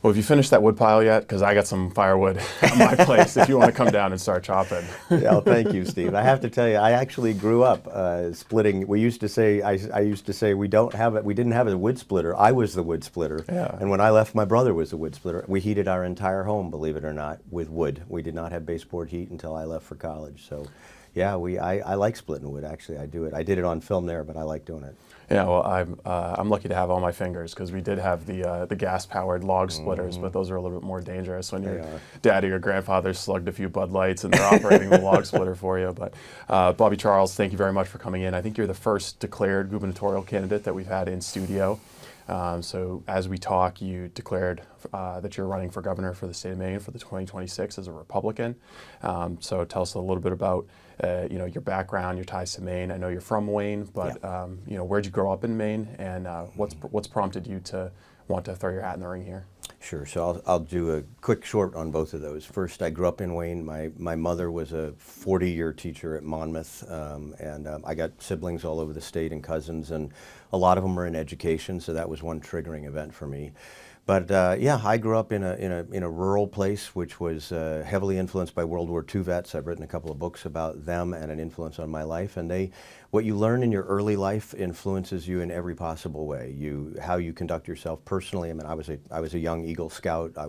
Well, have you finished that wood pile yet? Because I got some firewood on my place if you want to come down and start chopping. Yeah, well, thank you, Steve. I have to tell you, I actually grew up splitting. We used to say, I used to say, we don't have it. We didn't have a wood splitter. I was the wood splitter, Yeah. and when I left, my brother was the wood splitter. We heated our entire home, believe it or not, with wood. We did not have baseboard heat until I left for college. So, yeah, I like splitting wood. Actually, I do it. I did it on film there, but I like doing it. Yeah, well, I'm lucky to have all my fingers because we did have the gas-powered log splitters, but those are a little bit more dangerous when your dad or your grandfather slugged a few Bud Lights and they're operating the log splitter for you. But Bobby Charles, thank you very much for coming in. I think you're the first declared gubernatorial candidate that we've had in studio. So as we talk, you declared that you're running for governor for the state of Maine for the 2026 as a Republican. So tell us a little bit about your background, your ties to Maine. I know you're from Wayne, but where'd you grow up in Maine, and what's prompted you to want to throw your hat in the ring here? Sure. So I'll do a quick short on both of those. First, I grew up in Wayne. My mother was a 40-year teacher at Monmouth, and I got siblings all over the state and cousins, and a lot of them are in education, so that was one triggering event for me. But yeah, I grew up in a rural place, which was heavily influenced by World War II vets. I've written a couple of books about them and an influence on my life. And what you learn in your early life influences you in every possible way. How you conduct yourself personally. I mean, I was a young Eagle Scout. I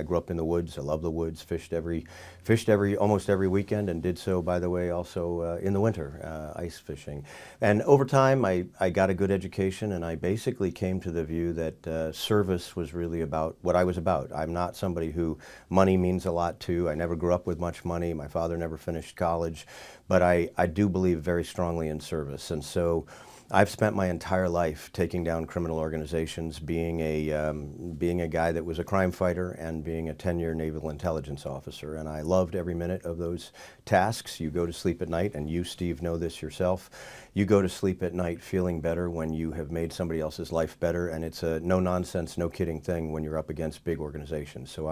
grew up in the woods. I love the woods. Fished almost every weekend, and did so, by the way, also in the winter, ice fishing. And over time, I got a good education, and I basically came to the view that service was really about what I was about. I'm not somebody who money means a lot to. I never grew up with much money. My father never finished college, but I do believe very strongly in service. And so I've spent my entire life taking down criminal organizations, being a guy that was a crime fighter and being a 10-year naval intelligence officer. And I loved every minute of those tasks. You go to sleep at night, and you, Steve, know this yourself. You go to sleep at night feeling better when you have made somebody else's life better. And it's a no-nonsense, no-kidding thing when you're up against big organizations. So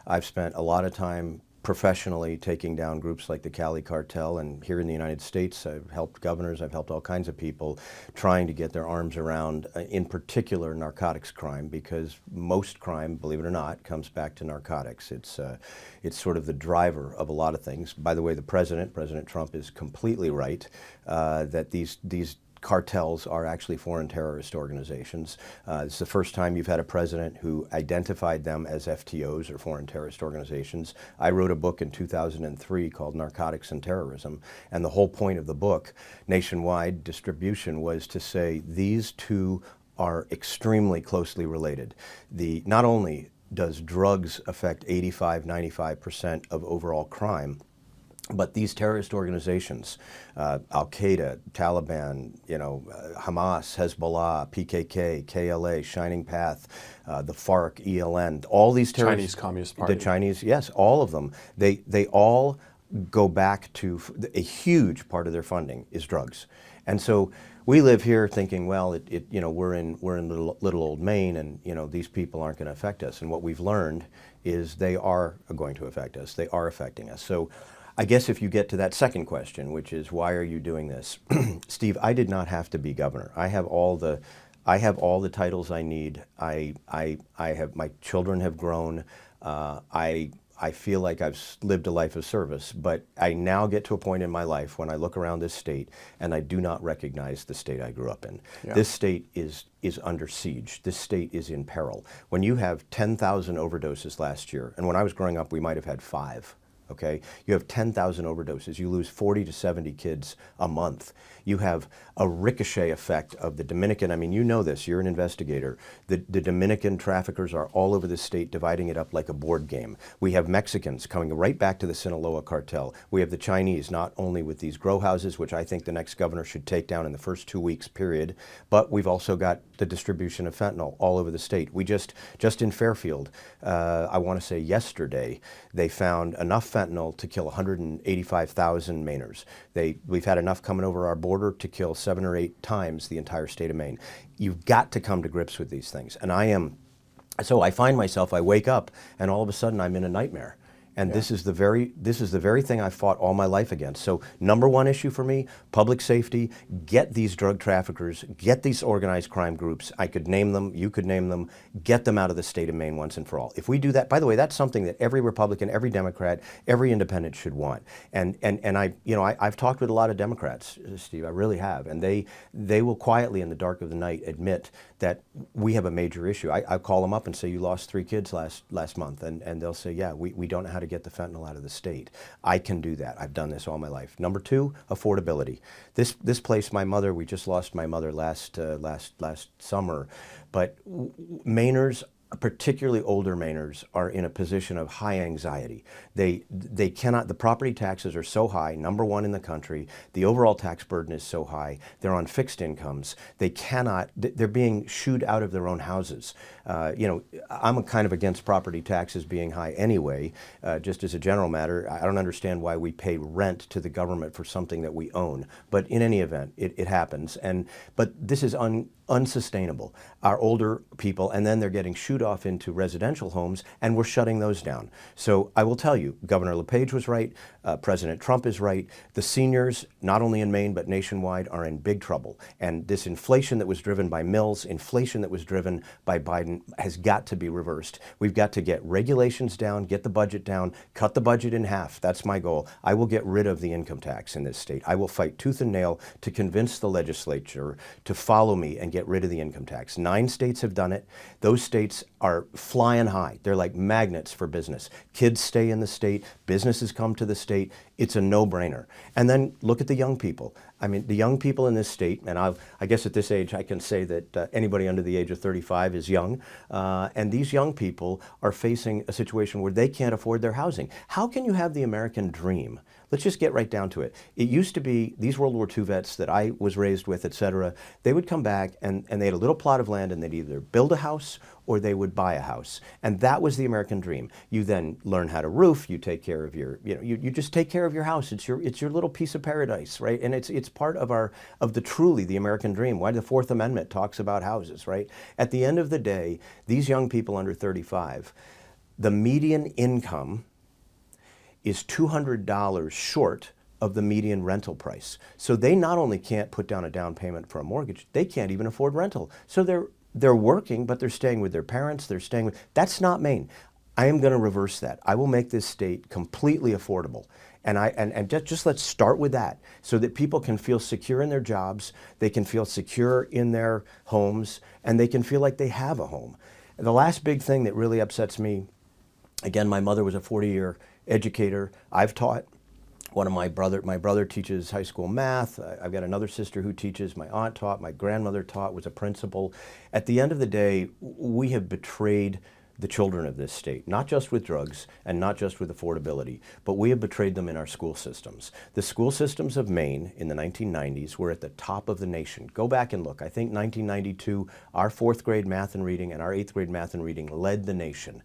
I've spent a lot of time professionally taking down groups like the Cali cartel, and here in the United States I've helped governors, I've helped all kinds of people trying to get their arms around, in particular, narcotics crime, because most crime, believe it or not, comes back to narcotics. It's sort of the driver of a lot of things. By the way, President Trump is completely right that these cartels are actually foreign terrorist organizations. It's the first time you've had a president who identified them as FTOs, or foreign terrorist organizations. I wrote a book in 2003 called Narcotics and Terrorism, and the whole point of the book, nationwide distribution, was to say these two are extremely closely related. Not only does drugs affect 85–95% of overall crime, but these terrorist organizations, Al-Qaeda, Taliban, Hamas, Hezbollah, PKK, KLA, Shining Path, the FARC, ELN, all these terrorists, Chinese Communist Party. the Chinese, yes, all of them. They all go back to a huge part of their funding is drugs, and so we live here thinking, well, we're in little old Maine, and these people aren't going to affect us. And what we've learned is they are going to affect us. They are affecting us. So I guess if you get to that second question, which is why are you doing this, Steve, I did not have to be governor. I have all the titles I need. I have, my children have grown. I feel like I've lived a life of service, but I now get to a point in my life when I look around this state and I do not recognize the state I grew up in. Yeah. This state is under siege. This state is in peril. When you have 10,000 overdoses last year, and when I was growing up, we might have had 5. Okay, you have 10,000 overdoses. You lose 40 to 70 kids a month. You have a ricochet effect of the Dominican. I mean, you know this. You're an investigator. The Dominican traffickers are all over the state, dividing it up like a board game. We have Mexicans coming right back to the Sinaloa cartel. We have the Chinese, not only with these grow houses, which I think the next governor should take down in the first 2 weeks, period, but we've also got the distribution of fentanyl all over the state. We just in Fairfield, I want to say yesterday, they found enough fentanyl to kill 185,000 Mainers. We've had enough coming over our border to kill 7 or 8 times the entire state of Maine. You've got to come to grips with these things. And so I find myself, I wake up and all of a sudden I'm in a nightmare. And this is the very thing I fought all my life against. So number one issue for me, public safety, get these drug traffickers, get these organized crime groups. I could name them, you could name them, get them out of the state of Maine once and for all. If we do that, by the way, that's something that every Republican, every Democrat, every independent should want. And I've talked with a lot of Democrats, Steve, I really have, and they will quietly in the dark of the night admit that we have a major issue. I call them up and say, you lost 3 kids last month, and they'll say, yeah, we don't know how to get the fentanyl out of the state. I can do that. I've done this all my life. Number 2, affordability. This place, my mother, we just lost my mother last summer, but Mainers, particularly older Mainers, are in a position of high anxiety. They cannot, the property taxes are so high, number 1 in the country, the overall tax burden is so high, they're on fixed incomes, they cannot, they're being shooed out of their own houses. I'm kind of against property taxes being high anyway, just as a general matter. I don't understand why we pay rent to the government for something that we own, but in any event, it happens. But this is unsustainable. Our older people, and then they're getting shooed off into residential homes, and we're shutting those down. So I will tell you, Governor LePage was right, President Trump is right. The seniors, not only in Maine but nationwide, are in big trouble. And this inflation that was driven by Mills, inflation that was driven by Biden, has got to be reversed. We've got to get regulations down, get the budget down, cut the budget in half. That's my goal. I will get rid of the income tax in this state. I will fight tooth and nail to convince the legislature to follow me and get rid of the income tax. 9 states have done it. Those states are flying high. They're like magnets for business. Kids stay in the state, businesses come to the state. It's a no-brainer. And then look at the young people. I mean, the young people in this state, and I guess at this age I can say that anybody under the age of 35 is young, and these young people are facing a situation where they can't afford their housing. How can you have the American dream? Let's just get right down to it. It used to be these World War II vets that I was raised with, et cetera, they would come back and they had a little plot of land and they'd either build a house or they would buy a house. And that was the American dream. You then learn how to roof, you take care of your, you just take care of your house. It's your little piece of paradise, right? And it's part of the truly the American dream. Why the Fourth Amendment talks about houses, right? At the end of the day, these young people under 35, the median income is $200 short of the median rental price. So they not only can't put down a down payment for a mortgage, they can't even afford rental. So they're working, but they're staying with their parents, that's not Maine. I am gonna reverse that. I will make this state completely affordable. And just let's start with that so that people can feel secure in their jobs, they can feel secure in their homes, and they can feel like they have a home. The last big thing that really upsets me, again, my mother was a 40-year educator. I've taught. My brother teaches high school math. I've got another sister who teaches. My aunt taught. My grandmother taught, was a principal. At the end of the day, we have betrayed the children of this state, not just with drugs and not just with affordability, but we have betrayed them in our school systems. The school systems of Maine in the 1990s were at the top of the nation. Go back and look. I think 1992, our 4th grade math and reading and our 8th grade math and reading led the nation.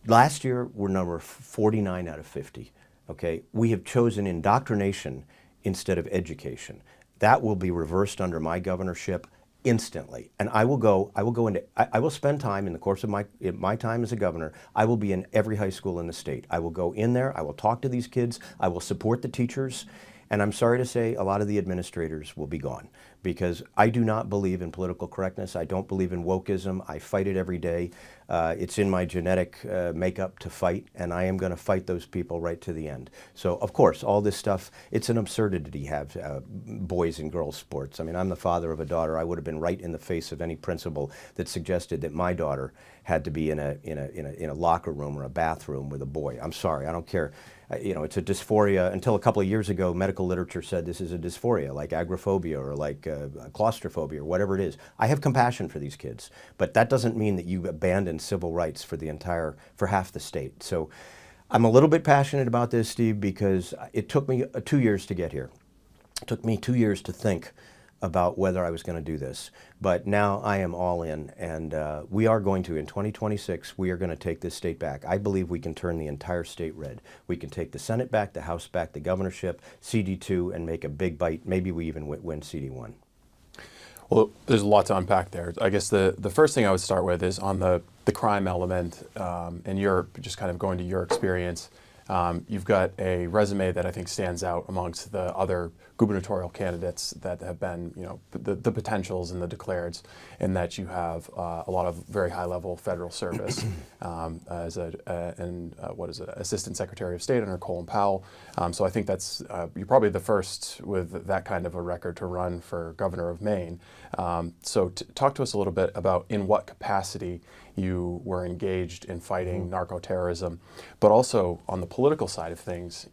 Last year, we're number 49 out of 50, okay? We have chosen indoctrination instead of education. That will be reversed under my governorship instantly. And I will spend time in the course of my time as a governor, I will be in every high school in the state. I will go in there, I will talk to these kids, I will support the teachers, and I'm sorry to say a lot of the administrators will be gone because I do not believe in political correctness. I don't believe in wokeism. I fight it every day. It's in my genetic makeup to fight, and I am going to fight those people right to the end. So, of course, all this stuff, it's an absurdity to have boys and girls sports. I mean, I'm the father of a daughter. I would have been right in the face of any principal that suggested that my daughter had to be in a locker room or a bathroom with a boy. I'm sorry, I don't care. It's a dysphoria. Until a couple of years ago, medical literature said this is a dysphoria, like agoraphobia or like claustrophobia or whatever it is. I have compassion for these kids, but that doesn't mean that you abandon civil rights for half the state. So I'm a little bit passionate about this, Steve, because it took me 2 years to get here. It took me 2 years to think about whether I was going to do this. But now I am all in, and we are going to, in 2026, we are going to take this state back. I believe we can turn the entire state red. We can take the Senate back, the House back, the governorship, CD2, and make a big bite. Maybe we even win CD1. Well, there's a lot to unpack there. I guess the first thing I would start with is on the the crime element, and you're just kind of going to your experience. You've got a resume that I think stands out amongst the other gubernatorial candidates that have been, the potentials and the declareds, in that you have a lot of very high-level federal service as Assistant Secretary of State under Colin Powell. So I think that's you're probably the first with that kind of a record to run for governor of Maine. So talk to us a little bit about in what capacity you were engaged in fighting narco-terrorism, but also on the political side of things,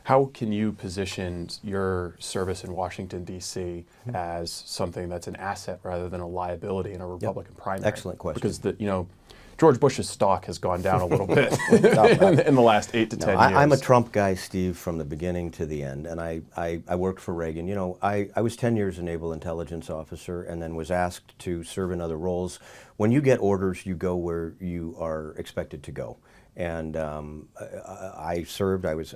how can you position your service in Washington, D.C. as something that's an asset rather than a liability in a Republican primary? Excellent question. Because George Bush's stock has gone down a little bit in the last 8 to 10 years. I'm a Trump guy, Steve, from the beginning to the end, and I worked for Reagan. I was 10 years a naval intelligence officer and then was asked to serve in other roles. When you get orders, you go where you are expected to go. And I served. I was.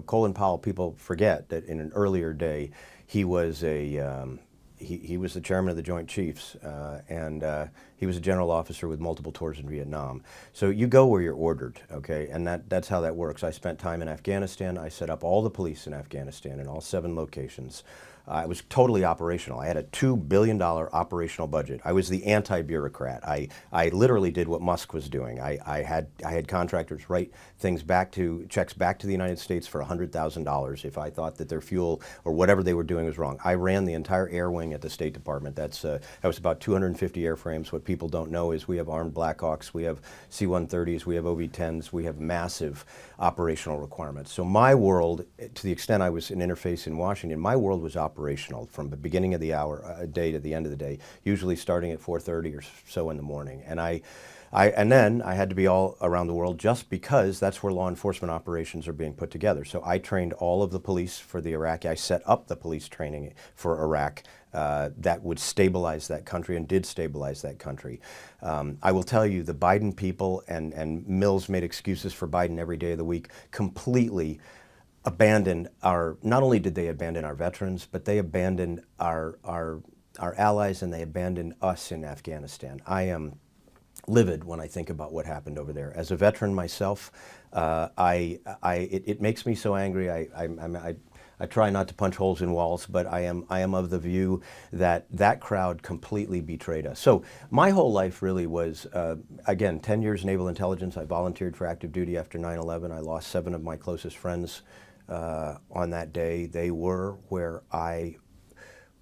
Colin Powell. People forget that in an earlier day, he was he was the chairman of the Joint Chiefs, and he was a general officer with multiple tours in Vietnam. So you go where you're ordered, okay? And that's how that works. I spent time in Afghanistan. I set up all the police in Afghanistan in all 7 locations. I was totally operational. I had a $2 billion operational budget. I was the anti-bureaucrat. I literally did what Musk was doing. I had contractors write checks back to the United States for $100,000 if I thought that their fuel or whatever they were doing was wrong. I ran the entire air wing at the State Department. That was about 250 airframes. What people don't know is we have armed Blackhawks, we have C-130s, we have OV-10s, we have massive operational requirements. So my world, to the extent I was an interface in Washington, my world was operational from the beginning of the day to the end of the day, usually starting at 4:30 or so in the morning. And then I had to be all around the world just because that's where law enforcement operations are being put together. So I trained all of the police for the Iraqi. I set up the police training for Iraq that would stabilize that country and did stabilize that country. I will tell you, the Biden people, and Mills made excuses for Biden every day of the week, completely abandoned not only did they abandon our veterans, but they abandoned our allies, and they abandoned us in Afghanistan. I am livid when I think about what happened over there. As a veteran myself, it makes me so angry. I try not to punch holes in walls, but I am of the view that that crowd completely betrayed us. So my whole life really was, again, 10 years naval intelligence. I volunteered for active duty after 9/11. I lost 7 of my closest friends on that day. They were where I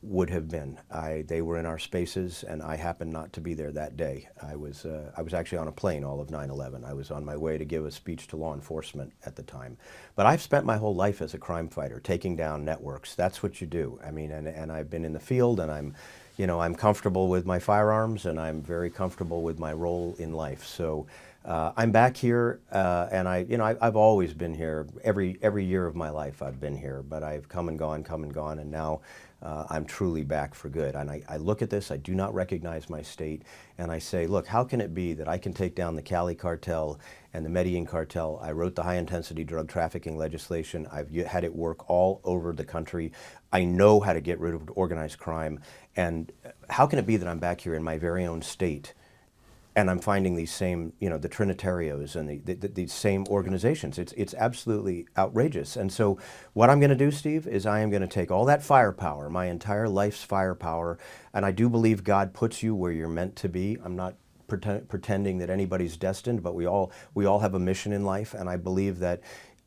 would have been. They were in our spaces, and I happened not to be there that day. I was actually on a plane all of 9/11. I was on my way to give a speech to law enforcement at the time. But I've spent my whole life as a crime fighter, taking down networks. That's what you do. I mean, and I've been in the field, and I'm comfortable with my firearms, and I'm very comfortable with my role in life. So I'm back here, and I've always been here. Every year of my life I've been here, but I've come and gone, and now I'm truly back for good. And I look at this, I do not recognize my state, and I say, look, how can it be that I can take down the Cali cartel and the Medellin cartel? I wrote the high-intensity drug trafficking legislation. I've had it work all over the country. I know how to get rid of organized crime. And how can it be that I'm back here in my very own state, and I'm finding these same, the Trinitarios and these same organizations? It's absolutely outrageous. And so what I'm going to do, Steve, is I am going to take all that firepower, my entire life's firepower, and I do believe God puts you where you're meant to be. I'm not pretending that anybody's destined, but we all have a mission in life, and I believe that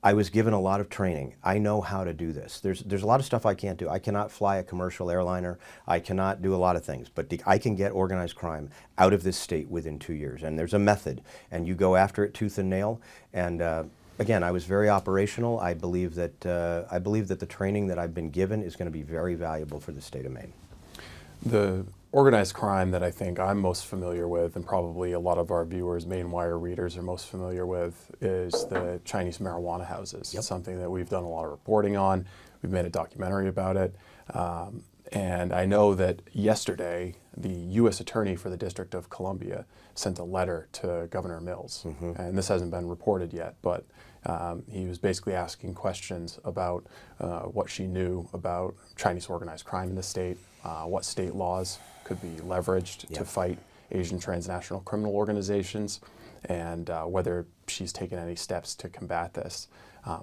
I was given a lot of training. I know how to do this. There's a lot of stuff I can't do. I cannot fly a commercial airliner. I cannot do a lot of things, but I can get organized crime out of this state within 2 years. And there's a method, and you go after it tooth and nail. And again, I was very operational. I believe that the training that I've been given is going to be very valuable for the state of Maine. The organized crime that I think I'm most familiar with, and probably a lot of our viewers, Maine Wire readers, are most familiar with, is the Chinese marijuana houses. Yep. It's something that we've done a lot of reporting on. We've made a documentary about it. And I know that yesterday, the U.S. Attorney for the District of Columbia sent a letter to Governor Mills. Mm-hmm. And this hasn't been reported yet, but he was basically asking questions about what she knew about Chinese organized crime in the state, what state laws could be leveraged to fight Asian transnational criminal organizations, and whether she's taken any steps to combat this.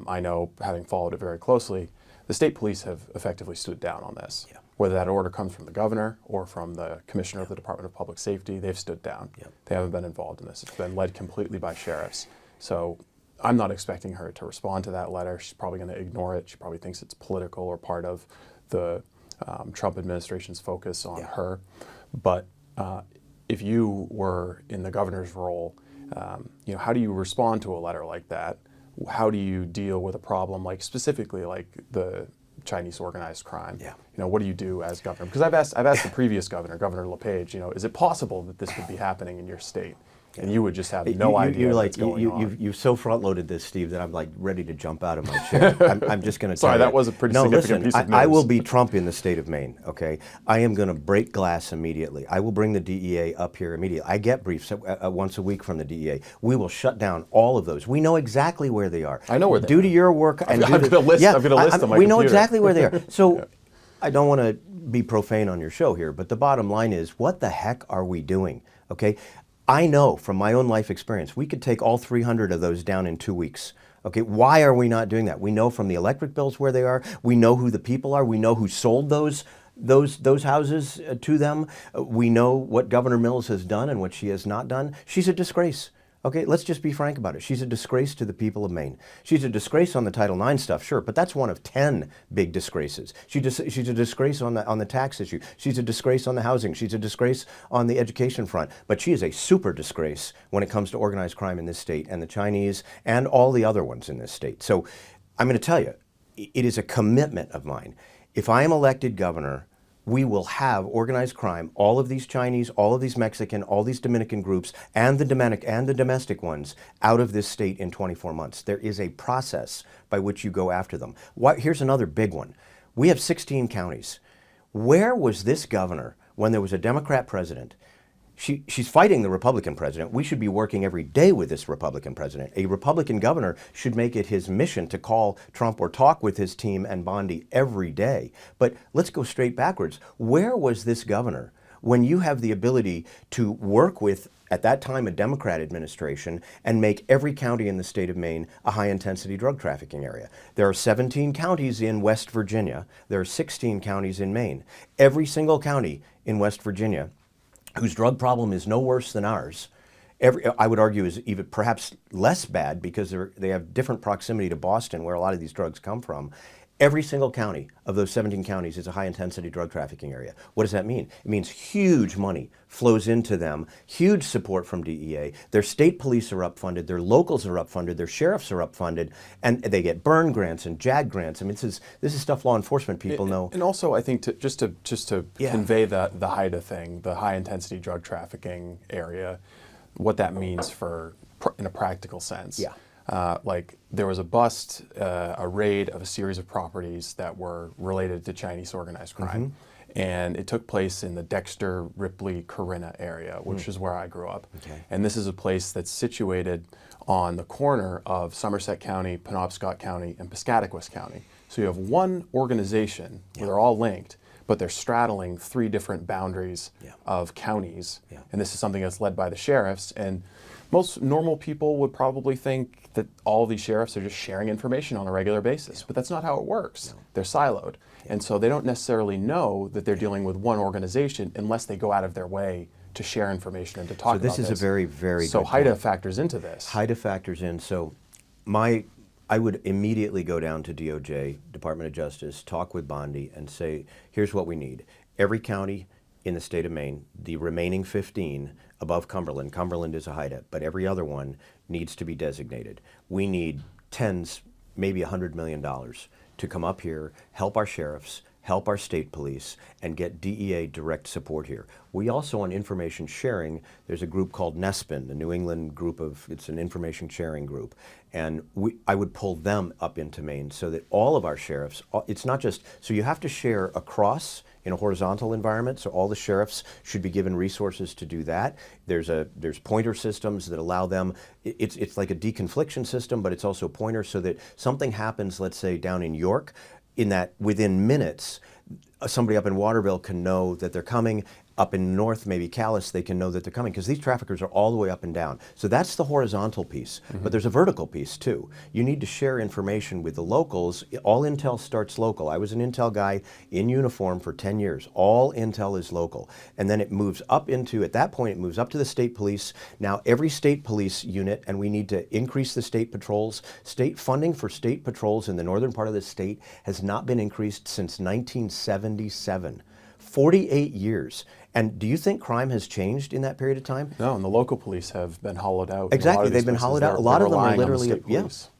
I know, having followed it very closely, the state police have effectively stood down on this. Yeah. Whether that order comes from the governor or from the commissioner of the Department of Public Safety, they've stood down. Yeah. They haven't been involved in this. It's been led completely by sheriffs. So I'm not expecting her to respond to that letter. She's probably going to ignore it. She probably thinks it's political or part of the Trump administration's focus on her. But if you were in the governor's role, how do you respond to a letter like that? How do you deal with a problem like specifically like the Chinese organized crime? Yeah. What do you do as governor? Because I've asked the previous governor, Governor LePage, is it possible that this could be happening in your state? And you would just have no idea what's going on. You've so front-loaded this, Steve, that I'm like ready to jump out of my chair. I'm just going to Sorry, that was a pretty significant piece of news. I will be Trump in the state of Maine, okay? I am going to break glass immediately. I will bring the DEA up here immediately. I get briefs once a week from the DEA. We will shut down all of those. We know exactly where they are. I know where they are. Due to your work. I've got a list on my computer. We know exactly where they are. So I don't want to be profane on your show here, but the bottom line is, what the heck are we doing, okay? I know from my own life experience, we could take all 300 of those down in 2 weeks. Okay, why are we not doing that? We know from the electric bills where they are. We know who the people are. We know who sold those houses to them. We know what Governor Mills has done and what she has not done. She's a disgrace. Okay, let's just be frank about it. She's a disgrace to the people of Maine. She's a disgrace on the Title IX stuff, sure, but that's one of 10 big disgraces. She's a disgrace on the tax issue. She's a disgrace on the housing. She's a disgrace on the education front. But she is a super disgrace when it comes to organized crime in this state, and the Chinese and all the other ones in this state. So I'm going to tell you, it is a commitment of mine. If I am elected governor, we will have organized crime, all of these Chinese, all of these Mexican, all these Dominican groups, and the domestic ones out of this state in 24 months. There is a process by which you go after them. Here's another big one. We have 16 counties. Where was this governor when there was a Democrat president? She's fighting the Republican president. We should be working every day with this Republican president. A Republican governor should make it his mission to call Trump or talk with his team and Bondi every day. But let's go straight backwards. Where was this governor when you have the ability to work with, at that time, a Democrat administration and make every county in the state of Maine a high-intensity drug trafficking area? There are 17 counties in West Virginia. There are 16 counties in Maine. Every single county in West Virginia whose drug problem is no worse than ours, I would argue is even perhaps less bad because they have different proximity to Boston, where a lot of these drugs come from. Every single county of those 17 counties is a high-intensity drug trafficking area. What does that mean? It means huge money flows into them, huge support from DEA. Their state police are up-funded, their locals are up-funded, their sheriffs are up-funded, and they get burn grants and JAG grants. I mean, this is stuff law enforcement people know. And also, I think just to convey the HIDTA thing, the high-intensity drug trafficking area, what that means in a practical sense. Yeah. Like there was a bust, a raid of a series of properties that were related to Chinese organized crime. And it took place in the Dexter, Ripley, Corinna area, which is where I grew up. Okay. And this is a place that's situated on the corner of Somerset County, Penobscot County, and Piscataquis County. So you have one organization where they're all linked, but they're straddling 3 different boundaries of counties. And this is something that's led by the sheriffs. And most normal people would probably think that all of these sheriffs are just sharing information on a regular basis, but that's not how it works. They're siloed. And so they don't necessarily know that they're dealing with one organization unless they go out of their way to share information and to talk about this. So this is a very, very good good point. HIDTA factors into this. HIDTA factors in. So I would immediately go down to DOJ, Department of Justice, talk with Bondi, and say, here's what we need. Every county in the state of Maine, the remaining 15 above Cumberland is a HIDTA, but every other one needs to be designated. We need tens, maybe $100 million to come up here, help our sheriffs, help our state police, and get DEA direct support here. We also, on information sharing, there's a group called NESPIN, the New England group it's an information sharing group. And I would pull them up into Maine so that all of our sheriffs, it's not just, so you have to share across in a horizontal environment, so all the sheriffs should be given resources to do that. There's pointer systems that allow them, it's like a deconfliction system, but it's also pointers so that something happens, let's say down in York, in that within minutes, somebody up in Waterville can know that they're coming. up in north, maybe Calais, they can know that they're coming because these traffickers are all the way up and down. So that's the horizontal piece, but there's a vertical piece too. You need to share information with the locals. All intel starts local. I was an intel guy in uniform for 10 years. All intel is local. And then it moves up into, at that point, it moves up to the state police. Now every state police unit, and we need to increase the state patrols. State funding for state patrols in the northern part of the state has not been increased since 1977. 48 years. And do you think crime has changed in that period of time? No, and the local police have been hollowed out. Exactly, they've been hollowed out. A lot of them are literally,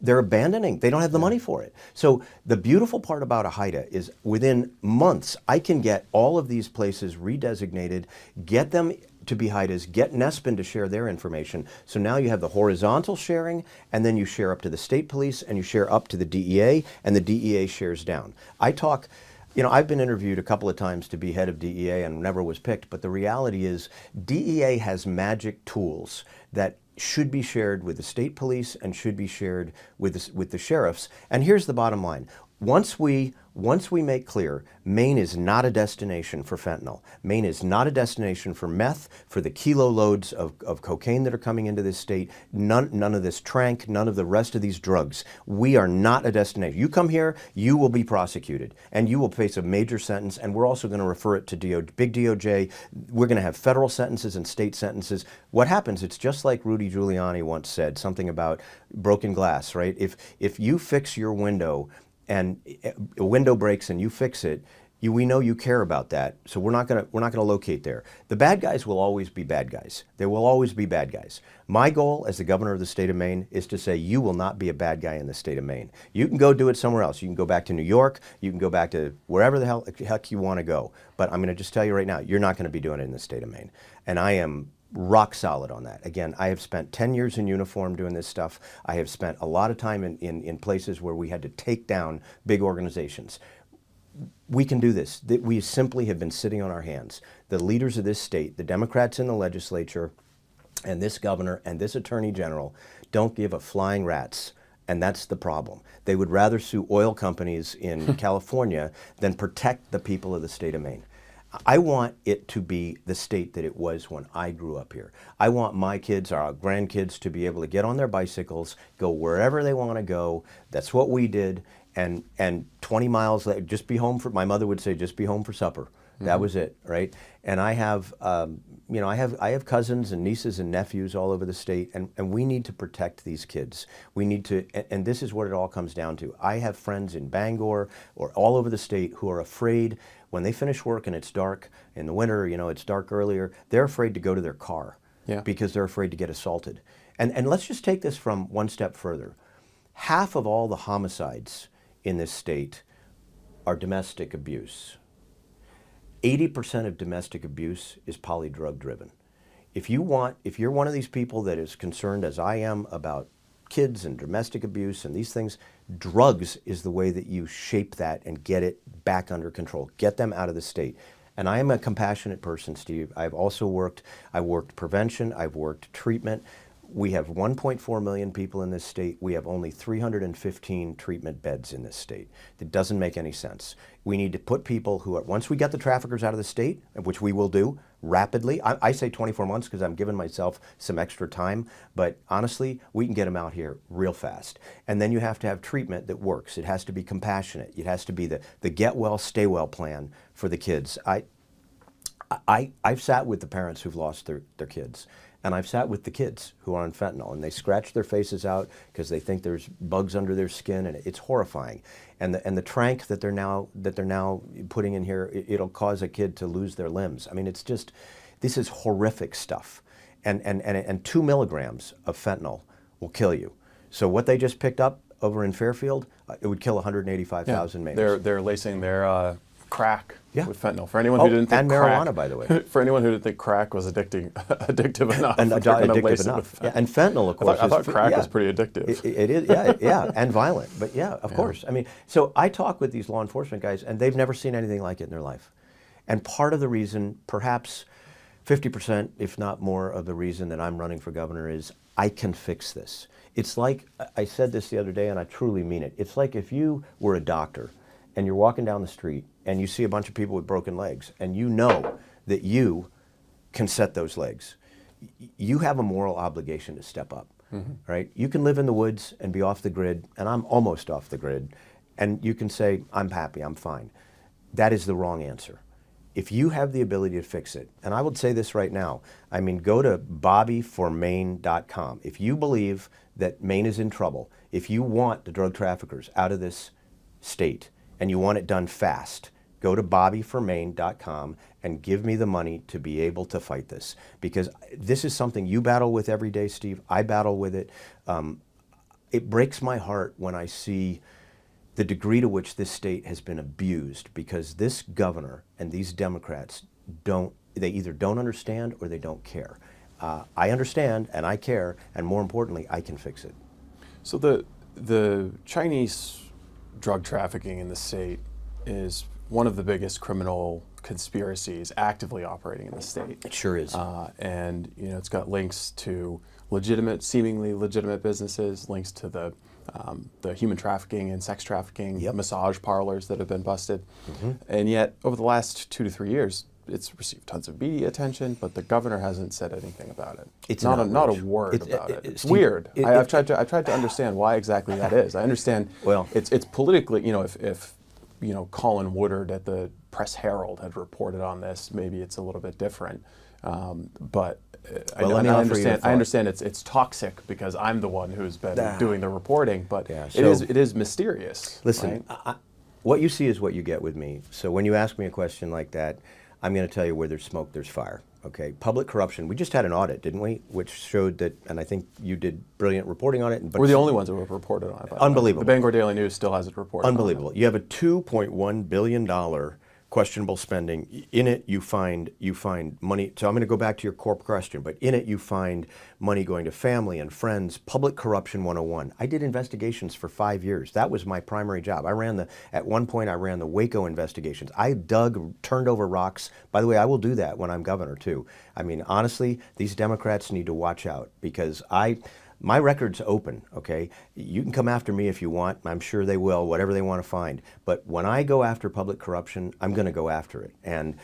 they're abandoning. They don't have the money for it. So the beautiful part about a HIDTA is within months, I can get all of these places redesignated, get them to be HIDTAs, get NESPN to share their information. So now you have the horizontal sharing, and then you share up to the state police, and you share up to the DEA, and the DEA shares down. I talk, you know, I've been interviewed a couple of times to be head of DEA and never was picked, but the reality is DEA has magic tools that should be shared with the state police and should be shared with the sheriffs. And here's the bottom line. Once we make clear Maine is not a destination for fentanyl, Maine is not a destination for meth, for the kilo loads of cocaine that are coming into this state, none of this tranq, none of the rest of these drugs. We are not a destination. You come here, you will be prosecuted, and you will face a major sentence, and we're also going to refer it to big DOJ. We're going to have federal sentences and state sentences. What happens, it's just like Rudy Giuliani once said, something about broken glass, right? If you fix your window, and a window breaks and you fix it, we know you care about that, so we're not gonna locate there. The bad guys will always be bad guys. There will always be bad guys. My goal as the governor of the state of Maine is to say you will not be a bad guy in the state of Maine. You can go do it somewhere else. You can go back to New York. You can go back to wherever the heck you want to go. But I'm going to just tell you right now, you're not going to be doing it in the state of Maine. And I am rock solid on that. Again, I have spent 10 years in uniform doing this stuff. I have spent a lot of time in places where we had to take down big organizations. We can do this. We simply have been sitting on our hands. The leaders of this state, the Democrats in the legislature, and this governor and this attorney general don't give a flying rat's. And that's the problem. They would rather sue oil companies in California than protect the people of the state of Maine. I want it to be the state that it was when I grew up here. I want my kids, our grandkids, to be able to get on their bicycles, go wherever they want to go. That's what we did. And 20 miles, just be home for, my mother would say, just be home for supper. That was it, right? And I have, you know, I have cousins and nieces and nephews all over the state, and we need to protect these kids. We need to, and this is what it all comes down to. I have friends in Bangor or all over the state who are afraid when they finish work and it's dark in the winter, you know, it's dark earlier, they're afraid to go to their car because they're afraid to get assaulted. And let's just take this from one step further. Half of all the homicides in this state are domestic abuse. 80% of domestic abuse is polydrug driven. If you're one of these people that is concerned, as I am, about kids and domestic abuse and these things, drugs is the way that you shape that and get it back under control. Get them out of the state. And I am a compassionate person, Steve. I've worked prevention, I've worked treatment. We have 1.4 million people in this state. We have only 315 treatment beds in this state. That doesn't make any sense. We need to put people who are, once we get the traffickers out of the state, which we will do rapidly, I say 24 months because I'm giving myself some extra time, but honestly, we can get them out here real fast. And then you have to have treatment that works. It has to be compassionate. It has to be the get well, stay well plan for the kids. I've sat with the parents who've lost their kids. And I've sat with the kids who are on fentanyl, and they scratch their faces out because they think there's bugs under their skin, and it's horrifying. And the tranq that they're now putting in here, it'll cause a kid to lose their limbs. I mean, it's just, this is horrific stuff. And 2 milligrams of fentanyl will kill you. So what they just picked up over in Fairfield, it would kill 185,000 Mainers. They're lacing their crack with fentanyl. For anyone who didn't think marijuana, by the way. For anyone who didn't think crack was addictive enough, and addictive enough. Yeah, and fentanyl, of course. I thought crack was pretty addictive. It is, and violent. But of course. I mean, so I talk with these law enforcement guys, and they've never seen anything like it in their life. And part of the reason, perhaps 50%, if not more, of the reason that I'm running for governor is I can fix this. It's like, I said this the other day, and I truly mean it. It's like if you were a doctor and you're walking down the street and you see a bunch of people with broken legs, and you know that you can set those legs. You have a moral obligation to step up, right? You can live in the woods and be off the grid, and I'm almost off the grid, and you can say, I'm happy, I'm fine. That is the wrong answer. If you have the ability to fix it, and I would say this right now, I mean, go to bobbyformaine.com. If you believe that Maine is in trouble, if you want the drug traffickers out of this state, and you want it done fast, go to bobbyformaine.com and give me the money to be able to fight this. Because this is something you battle with every day, Steve. I battle with it. It breaks my heart when I see the degree to which this state has been abused, because this governor and these Democrats they either don't understand or they don't care. I understand and I care, and more importantly, I can fix it. So the Chinese drug trafficking in the state is one of the biggest criminal conspiracies actively operating in the state. It sure is. And it's got links to seemingly legitimate businesses, links to the human trafficking and sex trafficking, massage parlors that have been busted. And yet, over the last 2 to 3 years, it's received tons of media attention, but the governor hasn't said anything about it. It's not a word about it. It's Steve, weird. I've tried to understand why exactly that is. I understand. Well, it's politically. If Colin Woodard at the Press Herald had reported on this, maybe it's a little bit different. But I understand it's toxic because I'm the one who's been doing the reporting. But it is mysterious. Listen, right? What you see is what you get with me. So when you ask me a question like that, I'm going to tell you where there's smoke, there's fire. Okay, public corruption. We just had an audit, didn't we? Which showed that, and I think you did brilliant reporting on it. But we're the only ones who have reported on it. Unbelievable. The Bangor Daily News still hasn't reported. Unbelievable. On it. You have a $2.1 billion questionable spending. In it, you find money. So I'm going to go back to your core question, but in it, you find money going to family and friends. Public corruption 101. I did investigations for 5 years. That was my primary job. At one point, I ran the Waco investigations. I turned over rocks. By the way, I will do that when I'm governor too. I mean, honestly, these Democrats need to watch out, because my record's open, okay? You can come after me if you want. I'm sure they will, whatever they want to find. But when I go after public corruption, I'm going to go after it. And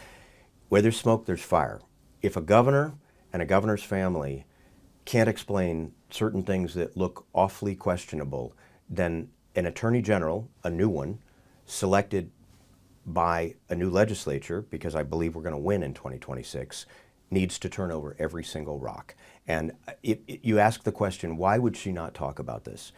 where there's smoke, there's fire. If a governor and a governor's family can't explain certain things that look awfully questionable, then an attorney general, a new one, selected by a new legislature, because I believe we're going to win in 2026, needs to turn over every single rock. And you ask the question, why would she not talk about this?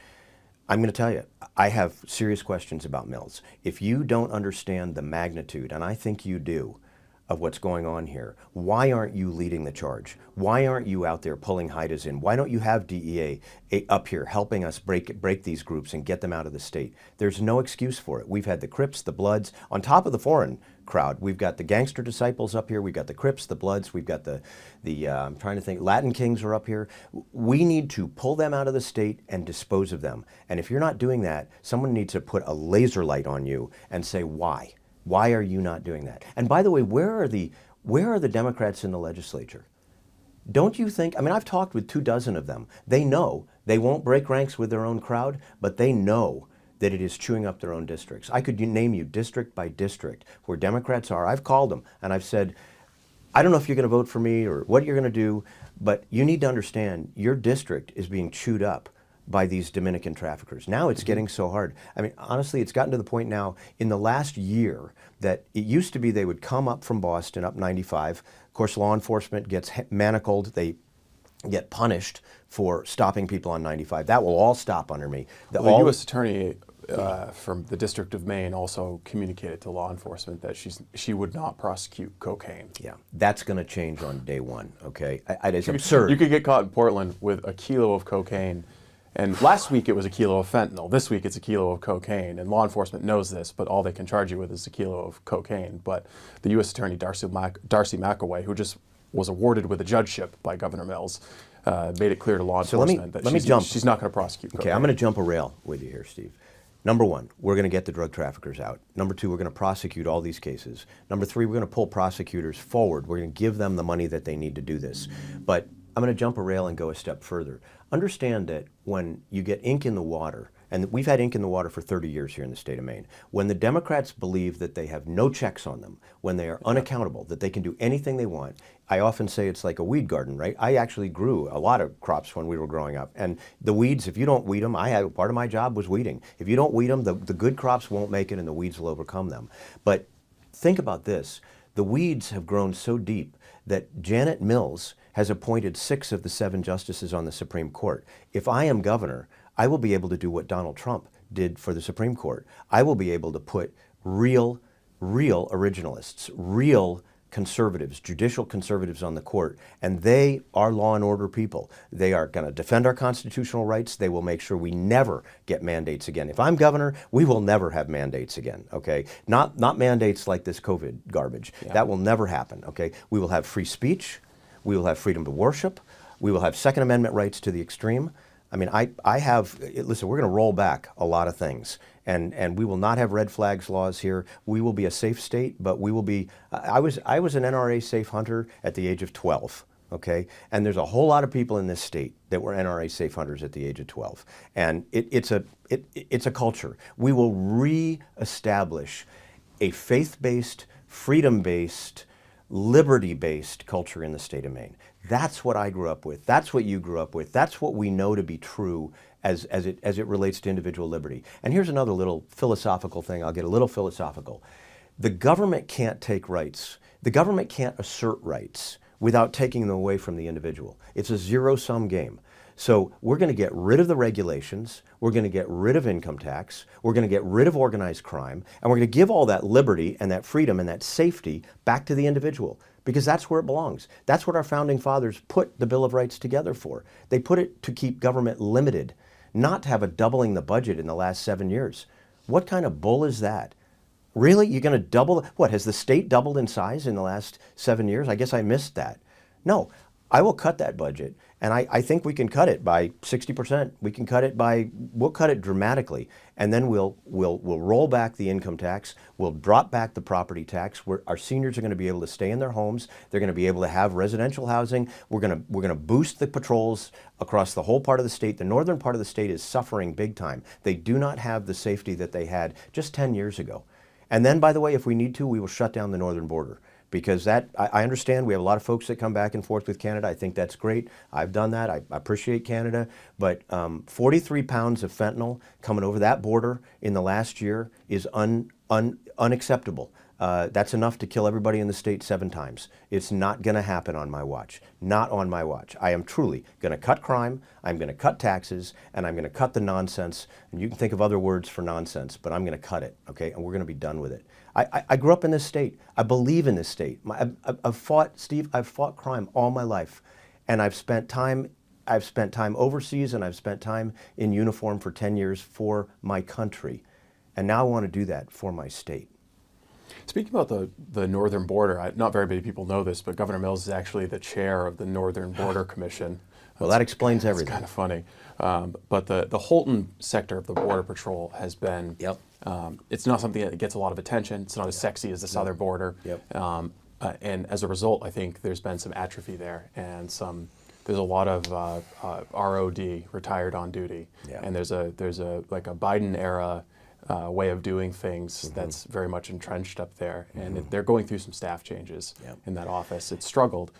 I'm going to tell you, I have serious questions about Mills. If you don't understand the magnitude, and I think you do, of what's going on here, why aren't you leading the charge? Why aren't you out there pulling HIDTAs in? Why don't you have DEA up here helping us break these groups and get them out of the state? There's no excuse for it. We've had the Crips, the Bloods, on top of the foreign crowd. We've got the gangster disciples up here. We've got the Crips, the Bloods. We've got the I'm trying to think, Latin Kings are up here. We need to pull them out of the state and dispose of them. And if you're not doing that, someone needs to put a laser light on you and say, why? Why are you not doing that? And by the way, where are the Democrats in the legislature? Don't you think, I mean, I've talked with 24 of them. They know they won't break ranks with their own crowd, but they know that it is chewing up their own districts. I could name you district by district where Democrats are. I've called them and I've said, I don't know if you're going to vote for me or what you're going to do, but you need to understand your district is being chewed up by these Dominican traffickers. Now it's getting so hard. I mean, honestly, it's gotten to the point now in the last year that it used to be they would come up from Boston, up 95. Of course, law enforcement gets manacled. They get punished for stopping people on 95. That will all stop under me. The U.S. Attorney from the District of Maine also communicated to law enforcement that she would not prosecute cocaine. Yeah, that's going to change on day one, okay? It's absurd. You could get caught in Portland with a kilo of cocaine. And last week it was a kilo of fentanyl. This week it's a kilo of cocaine. And law enforcement knows this, but all they can charge you with is a kilo of cocaine. But the U.S. Attorney Darcy McAway, who just was awarded with a judgeship by Governor Mills, made it clear to law enforcement that she's not going to prosecute cocaine. Okay, I'm going to jump a rail with you here, Steve. Number one, we're going to get the drug traffickers out. Number two, we're going to prosecute all these cases. Number three, we're going to pull prosecutors forward. We're going to give them the money that they need to do this. But I'm going to jump a rail and go a step further. Understand that when you get ink in the water and we've had ink in the water for 30 years here in the state of Maine. When the Democrats believe that they have no checks on them, when they are unaccountable, that they can do anything they want, I often say it's like a weed garden, right? I actually grew a lot of crops when we were growing up. And the weeds, if you don't weed them, part of my job was weeding. If you don't weed them, the good crops won't make it and the weeds will overcome them. But think about this. The weeds have grown so deep that Janet Mills has appointed 6 of the 7 justices on the Supreme Court. If I am governor, I will be able to do what Donald Trump did for the Supreme Court. I will be able to put real originalists, real conservatives, judicial conservatives on the court, and they are law and order people. They are going to defend our constitutional rights. They will make sure we never get mandates again. If I'm governor, we will never have mandates again, okay? Not mandates like this COVID garbage. Yeah. That will never happen, okay? We will have free speech. We will have freedom to worship. We will have Second Amendment rights to the extreme. I mean, listen, we're going to roll back a lot of things, and we will not have red flags laws here. We will be a safe state, but we will be, I was an NRA safe hunter at the age of 12, okay? And there's a whole lot of people in this state that were NRA safe hunters at the age of 12. And it's a culture. We will reestablish a faith-based, freedom-based, liberty-based culture in the state of Maine. That's what I grew up with. That's what you grew up with. That's what we know to be true as it relates to individual liberty. And here's another little philosophical thing. I'll get a little philosophical. The government can't take rights. The government can't assert rights without taking them away from the individual. It's a zero-sum game. So we're going to get rid of the regulations, we're going to get rid of income tax, we're going to get rid of organized crime, and we're going to give all that liberty and that freedom and that safety back to the individual, because that's where it belongs. That's what our founding fathers put the Bill of Rights together for. They put it to keep government limited, not to have a doubling the budget in the last 7 years. What kind of bull is that? Really? You're going to double? What, has the state doubled in size in the last 7 years? I guess I missed that. No, I will cut that budget. And I think we can cut it by 60%. We'll cut it dramatically. And then we'll roll back the income tax. We'll drop back the property tax. Our seniors are going to be able to stay in their homes. They're going to be able to have residential housing. We're going to boost the patrols across the whole part of the state. The northern part of the state is suffering big time. They do not have the safety that they had just 10 years ago. And then, by the way, if we need to, we will shut down the northern border. Because I understand we have a lot of folks that come back and forth with Canada. I think that's great. I've done that. I appreciate Canada. But 43 pounds of fentanyl coming over that border in the last year is unacceptable. That's enough to kill everybody in the state 7 times. It's not going to happen on my watch. Not on my watch. I am truly going to cut crime, I'm going to cut taxes, and I'm going to cut the nonsense. And you can think of other words for nonsense, but I'm going to cut it, okay? And we're going to be done with it. I grew up in this state. I believe in this state. I've fought crime all my life, and I've spent time overseas, and I've spent time in uniform for 10 years for my country. And now I want to do that for my state. Speaking about the northern border, not very many people know this, but Governor Mills is actually the chair of the Northern Border Commission. Well, that explains everything. It's kind of funny. But the Holton sector of the Border Patrol has been, it's not something that gets a lot of attention. It's not as sexy as the southern border. And as a result, I think there's been some atrophy there, and there's a lot of ROD, retired on duty. And there's a like a Biden era way of doing things that's very much entrenched up there, and they're going through some staff changes in that office. It's struggled.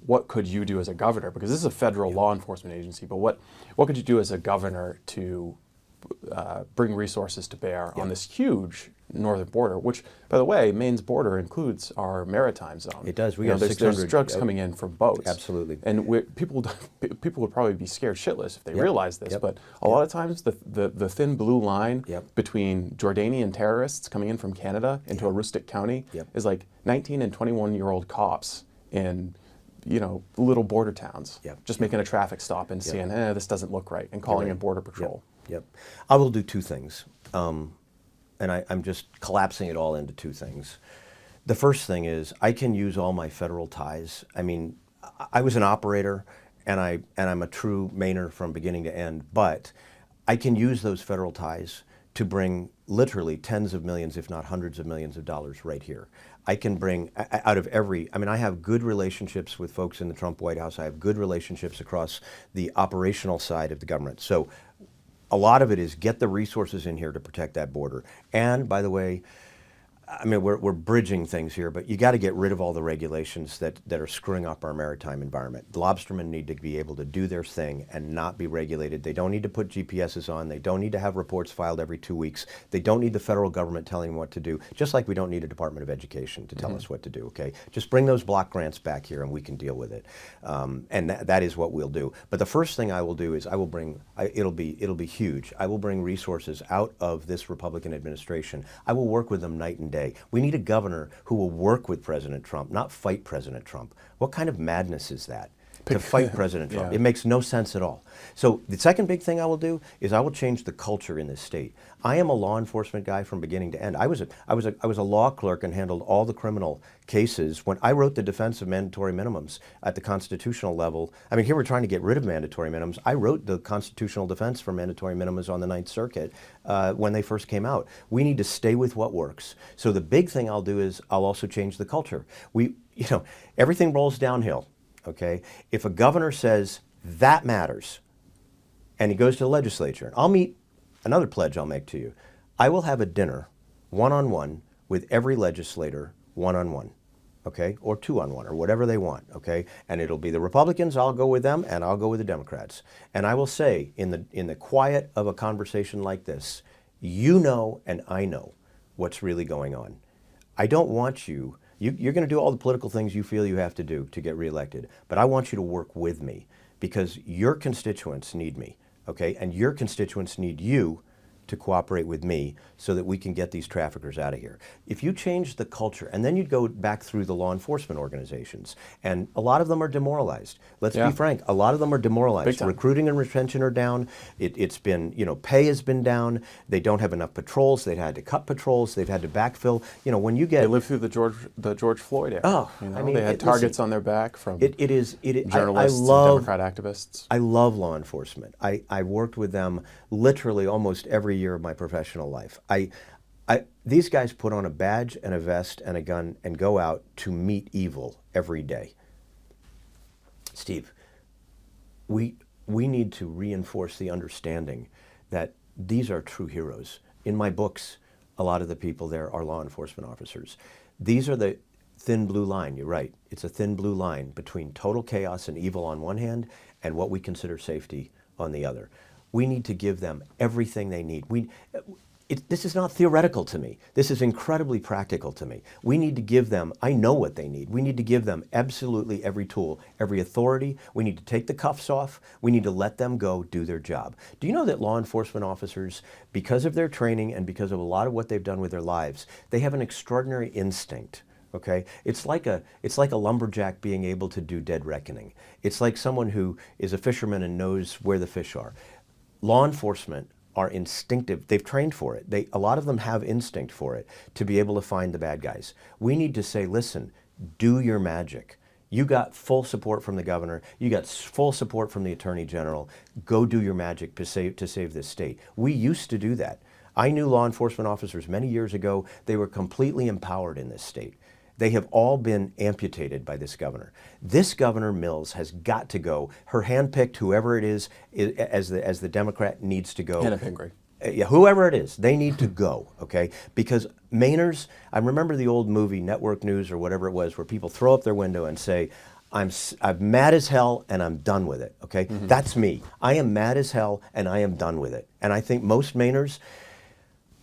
What could you do as a governor? Because this is a federal law enforcement agency, but what could you do as a governor to bring resources to bear on this huge northern border, which, by the way, Maine's border includes our maritime zone. It does. There's drugs coming in from boats. Absolutely. And people would probably be scared shitless if they realized this, but a lot of times the thin blue line between Jordanian terrorists coming in from Canada into Aroostook County is like 19 and 21-year-old cops in little border towns, just making a traffic stop and seeing, this doesn't look right, and calling in Border Patrol. I will do 2 things. And I'm just collapsing it all into 2 things. The first thing is I can use all my federal ties. I mean, I was an operator, and I'm a true Mainer from beginning to end, but I can use those federal ties to bring literally tens of millions, if not hundreds of millions of dollars right here. I can bring out of I have good relationships with folks in the Trump White House. I have good relationships across the operational side of the government. So a lot of it is get the resources in here to protect that border. And by the way, I mean, we're bridging things here, but you got to get rid of all the regulations that are screwing up our maritime environment. The lobstermen need to be able to do their thing and not be regulated. They don't need to put GPSs on. They don't need to have reports filed every 2 weeks. They don't need the federal government telling them what to do, just like we don't need a Department of Education to tell us what to do, okay? Just bring those block grants back here and we can deal with it. And that is what we'll do. But the first thing I will do is I will bring, it'll be huge. I will bring resources out of this Republican administration. I will work with them night and day. We need a governor who will work with President Trump, not fight President Trump. What kind of madness is that? To fight President Trump. Yeah. It makes no sense at all. So the second big thing I will do is I will change the culture in this state. I am a law enforcement guy from beginning to end. I was a law clerk and handled all the criminal cases when I wrote the defense of mandatory minimums at the constitutional level. I mean, here we're trying to get rid of mandatory minimums. I wrote the constitutional defense for mandatory minimums on the Ninth Circuit when they first came out. We need to stay with what works. So the big thing I'll do is I'll also change the culture. Everything rolls downhill. Okay, if a governor says that matters, and he goes to the legislature, I'll meet another pledge I'll make to you. I will have a dinner, one-on-one, with every legislator, one-on-one, okay, or two-on-one, or whatever they want, okay, and it'll be the Republicans. I'll go with them, and I'll go with the Democrats, and I will say in the quiet of a conversation like this, you know, and I know what's really going on. I don't want you. You're going to do all the political things you feel you have to do to get reelected, but I want you to work with me because your constituents need me, okay? And your constituents need you to cooperate with me so that we can get these traffickers out of here. If you change the culture, and then you'd go back through the law enforcement organizations, and a lot of them are demoralized. Let's be frank, a lot of them are demoralized. Recruiting and retention are down. It's been, pay has been down. They don't have enough patrols. They've had to cut patrols. They've had to backfill. When you get... They lived through the George Floyd era. Oh, I mean, they had targets on their back from journalists and Democrat activists. I love law enforcement. I worked with them literally almost every year of my professional life. These guys put on a badge and a vest and a gun and go out to meet evil every day. Steve, we need to reinforce the understanding that these are true heroes. In my books, a lot of the people there are law enforcement officers. These are the thin blue line, you're right. It's a thin blue line between total chaos and evil on one hand and what we consider safety on the other. We need to give them everything they need. This is not theoretical to me. This is incredibly practical to me. We need to give them, I know what they need. We need to give them absolutely every tool, every authority. We need to take the cuffs off. We need to let them go do their job. Do you know that law enforcement officers, because of their training and because of a lot of what they've done with their lives, they have an extraordinary instinct? Okay, it's like a lumberjack being able to do dead reckoning. It's like someone who is a fisherman and knows where the fish are. Law enforcement are instinctive. They've trained for it. A lot of them have instinct for it to be able to find the bad guys. We need to say, listen, do your magic. You got full support from the governor. You got full support from the attorney general. Go do your magic to save this state. We used to do that. I knew law enforcement officers many years ago. They were completely empowered in this state. They have all been amputated by this governor. This Governor Mills has got to go. Her handpicked, whoever it is as the Democrat, needs to go. Hannah Pingree. Yeah, whoever it is, they need to go, okay? Because Mainers, I remember the old movie, Network News or whatever it was, where people throw up their window and say, I'm mad as hell and I'm done with it, okay? That's me. I am mad as hell and I am done with it. And I think most Mainers,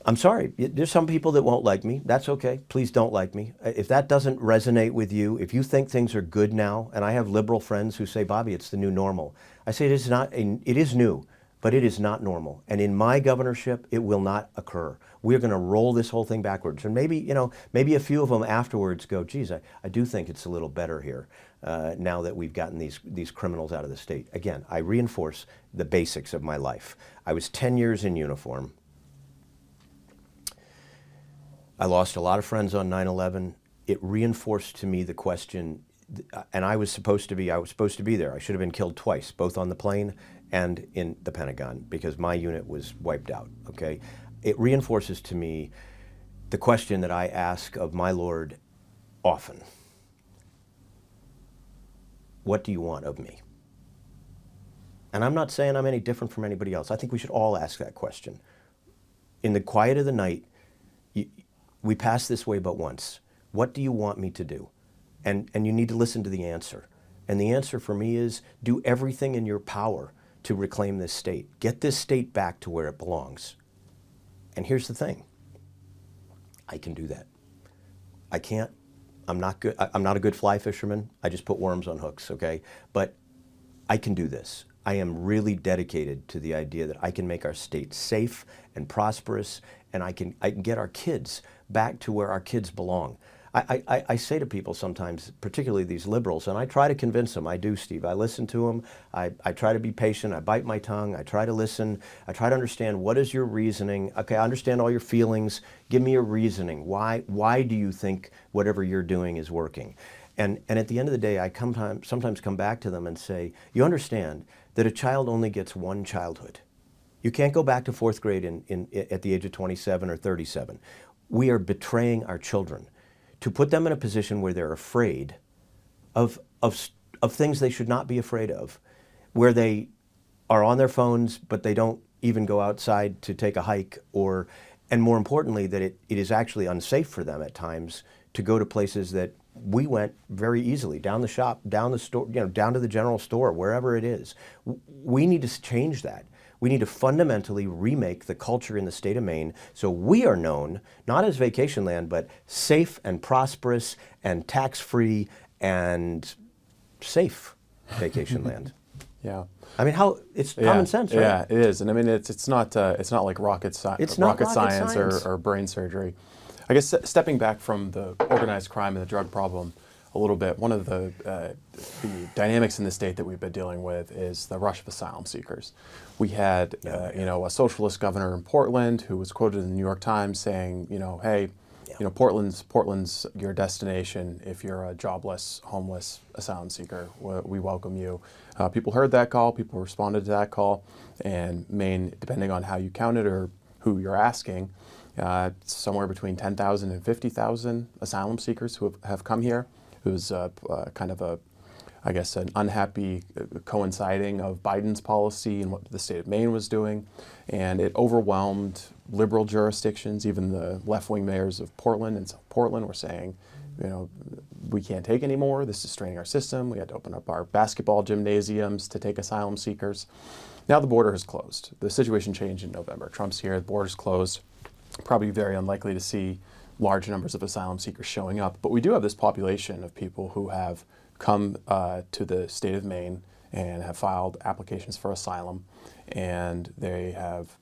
I'm sorry, there's some people that won't like me. That's okay. Please don't like me. If that doesn't resonate with you, if you think things are good now, and I have liberal friends who say, Bobby, it's the new normal. I say it is new, but it is not normal. And in my governorship, it will not occur. We're going to roll this whole thing backwards. And maybe a few of them afterwards go, geez, I do think it's a little better here now that we've gotten these criminals out of the state. Again, I reinforce the basics of my life. I was 10 years in uniform. I lost a lot of friends on 9/11. It reinforced to me the question, and I was supposed to be there. I should have been killed twice, both on the plane and in the Pentagon, because my unit was wiped out, okay? It reinforces to me the question that I ask of my Lord often. What do you want of me? and I'm not saying I'm any different from anybody else. I think we should all ask that question. In the quiet of the night, we pass this way but once. What do you want me to do? And you need to listen to the answer. And the answer for me is do everything in your power to reclaim this state. Get this state back to where it belongs. And here's the thing. I can do that. I can't. I'm not good. I'm not a good fly fisherman. I just put worms on hooks, okay? But I can do this. I am really dedicated to the idea that I can make our state safe and prosperous, and I can get our kids back to where our kids belong. I say to people sometimes, particularly these liberals, and I try to convince them. I do, Steve. I listen to them. I try to be patient. I bite my tongue. I try to listen. I try to understand what is your reasoning. Okay, I understand all your feelings. Give me your reasoning. Why do you think whatever you're doing is working? And at the end of the day, I sometimes come back to them and say, you understand that a child only gets one childhood. You can't go back to fourth grade at the age of 27 or 37. We are betraying our children to put them in a position where they're afraid of things they should not be afraid of, where they are on their phones, but they don't even go outside to take a hike, and more importantly, that it is actually unsafe for them at times to go to places that we went very easily, down the shop, down the store, down to the general store, wherever it is. We need to change that. We need to fundamentally remake the culture in the state of Maine so we are known, not as vacation land, but safe and prosperous and tax-free and safe vacation land. Yeah. I mean, it's common sense, right? Yeah, it is. And I mean, it's not like rocket science or brain surgery. I guess stepping back from the organized crime and the drug problem a little bit, one of the dynamics in the state that we've been dealing with is the rush of asylum seekers. We had, a socialist governor in Portland who was quoted in the New York Times saying, hey, Portland's your destination if you're a jobless, homeless asylum seeker. We welcome you. People heard that call. People responded to that call. And Maine, depending on how you count it or who you're asking, somewhere between 10,000 and 50,000 asylum seekers who have come here. It was kind of an unhappy coinciding of Biden's policy and what the state of Maine was doing. And it overwhelmed liberal jurisdictions. Even the left-wing mayors of Portland and South Portland were saying, we can't take any more. This is straining our system. We had to open up our basketball gymnasiums to take asylum seekers. Now the border has closed. The situation changed in November. Trump's here, the border's closed. Probably very unlikely to see large numbers of asylum seekers showing up. But we do have this population of people who have come to the state of Maine and have filed applications for asylum. And they have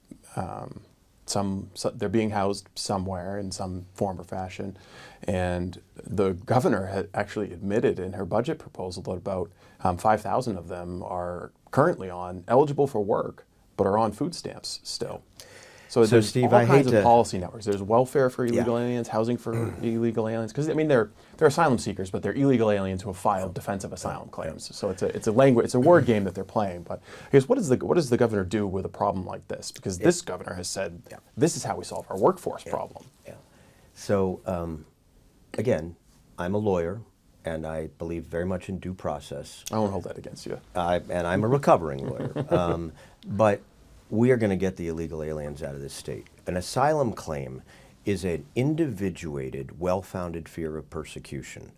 they're being housed somewhere in some form or fashion. And the governor had actually admitted in her budget proposal that about 5,000 of them are currently eligible for work, but are on food stamps still. So there's Steve, all kinds of policy networks. There's welfare for illegal aliens, housing for illegal aliens. Because I mean, they're asylum seekers, but they're illegal aliens who have filed defensive asylum claims. So it's a word game that they're playing. But I guess what does the governor do with a problem like this? Because this governor has said this is how we solve our workforce problem. Yeah. So again, I'm a lawyer, and I believe very much in due process. I won't hold that against you. And I'm a recovering lawyer, but we are going to get the illegal aliens out of this state. An asylum claim is an individuated, well-founded fear of persecution.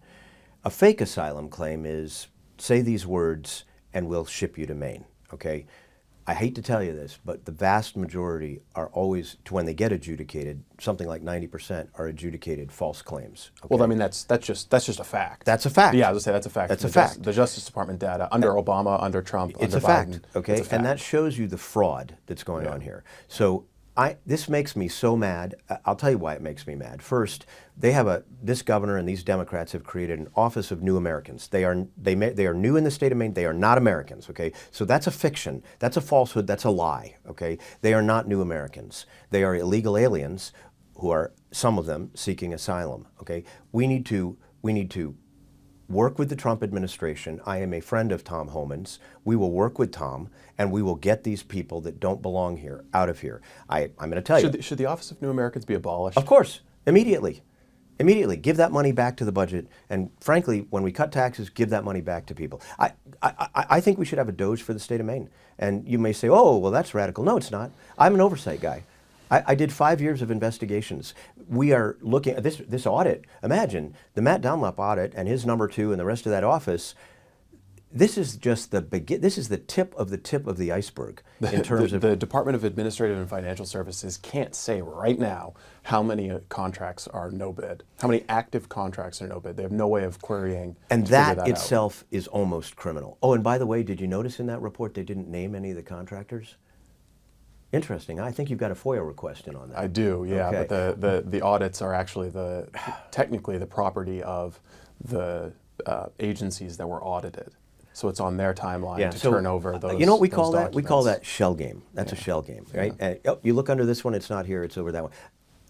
A fake asylum claim is, say these words and we'll ship you to Maine, okay? I hate to tell you this, but the vast majority are always, when they get adjudicated, something like 90% are adjudicated false claims. Okay? Well, I mean, that's just a fact. That's a fact. Yeah, I was going to say that's a fact. That's a fact. The Justice Department data under Obama, under Trump, it's under a fact, Biden. okay? It's a fact. And that shows you the fraud that's going on here. So this makes me so mad. I'll tell you why it makes me mad. First, this governor and these Democrats have created an Office of New Americans. They are new in the state of Maine. They are not Americans, okay? So that's a fiction. That's a falsehood. That's a lie, okay? They are not new Americans. They are illegal aliens who are, some of them, seeking asylum, okay? We need to work with the Trump administration. I am a friend of Tom Homan's. We will work with Tom, and we will get these people that don't belong here out of here. I'm going to tell you. Should the Office of New Americans be abolished? Of course, immediately. Immediately, give that money back to the budget. And frankly, when we cut taxes, give that money back to people. I think we should have a DOGE for the state of Maine. And you may say, oh, well, that's radical. No, it's not. I'm an oversight guy. I did 5 years of investigations. We are looking at this audit. Imagine the Matt Dunlap audit and his number two and the rest of that office. This is just this is the tip of the iceberg in terms of the Department of Administrative and Financial Services can't say right now how many contracts are no bid, how many active contracts are no bid. They have no way of querying. And that itself is almost criminal. Oh, and by the way, did you notice in that report they didn't name any of the contractors? Interesting. I think you've got a FOIA request in on that. I do, yeah. Okay. But the audits are actually technically the property of the agencies that were audited. So it's on their timeline to turn over those. You know what we call that? Documents. We call that shell game. That's a shell game, right? Oh, you look under this one, it's not here, it's over that one.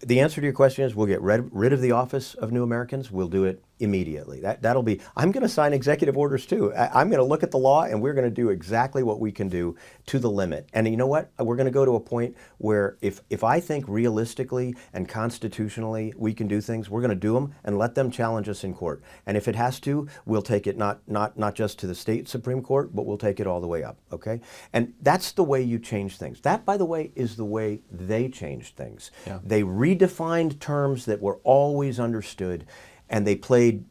The answer to your question is we'll get rid of the Office of New Americans. We'll do it immediately. That'll be, I'm going to sign executive orders too. I'm going to look at the law and we're going to do exactly what we can do to the limit. And you know what? We're going to go to a point where if I think realistically and constitutionally we can do things, we're going to do them and let them challenge us in court. And if it has to, we'll take it not just to the state Supreme Court, but we'll take it all the way up, okay? And that's the way you change things. That, by the way, is the way they changed things. Yeah. They redefined terms that were always understood, and they played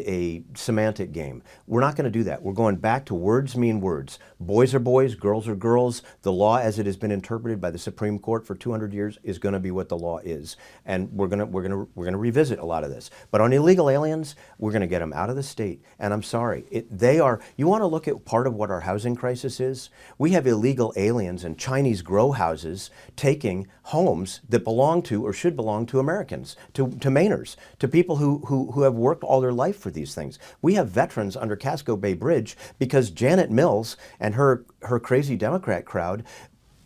a semantic game. We're not going to do that. We're going back to words mean words. Boys are boys, girls are girls. The law as it has been interpreted by the Supreme Court for 200 years is going to be what the law is. And we're going to revisit a lot of this. But on illegal aliens, we're going to get them out of the state. And I'm sorry, you want to look at part of what our housing crisis is? We have illegal aliens and Chinese grow houses taking homes that belong to or should belong to Americans, to Mainers, to people who have worked all their life for these things. We have veterans under Casco Bay Bridge because Janet Mills and her crazy Democrat crowd,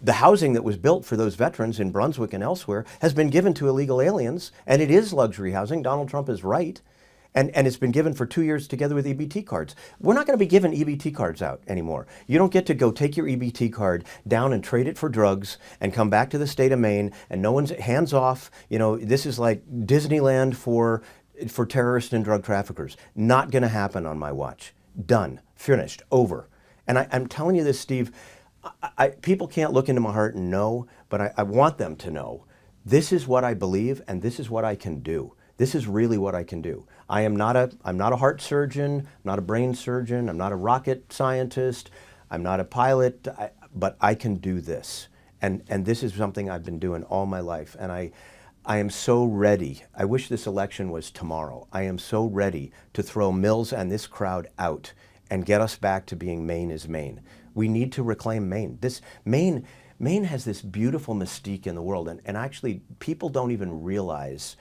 the housing that was built for those veterans in Brunswick and elsewhere has been given to illegal aliens, and it is luxury housing. Donald Trump is right. And it's been given for 2 years together with EBT cards. We're not going to be giving EBT cards out anymore. You don't get to go take your EBT card down and trade it for drugs and come back to the state of Maine and no one's hands off. You know, this is like Disneyland for terrorists and drug traffickers. Not going to happen on my watch. Done. Finished. Over. And I'm telling you this, Steve, people can't look into my heart and know, but I want them to know. This is what I believe and this is what I can do. This is really what I can do. I'm not a heart surgeon, I'm not a brain surgeon, I'm not a rocket scientist, I'm not a pilot, but I can do this. And this is something I've been doing all my life. And I am so ready. I wish this election was tomorrow. I am so ready to throw Mills and this crowd out and get us back to being Maine is Maine. We need to reclaim Maine. Maine has this beautiful mystique in the world, and actually people don't even realize,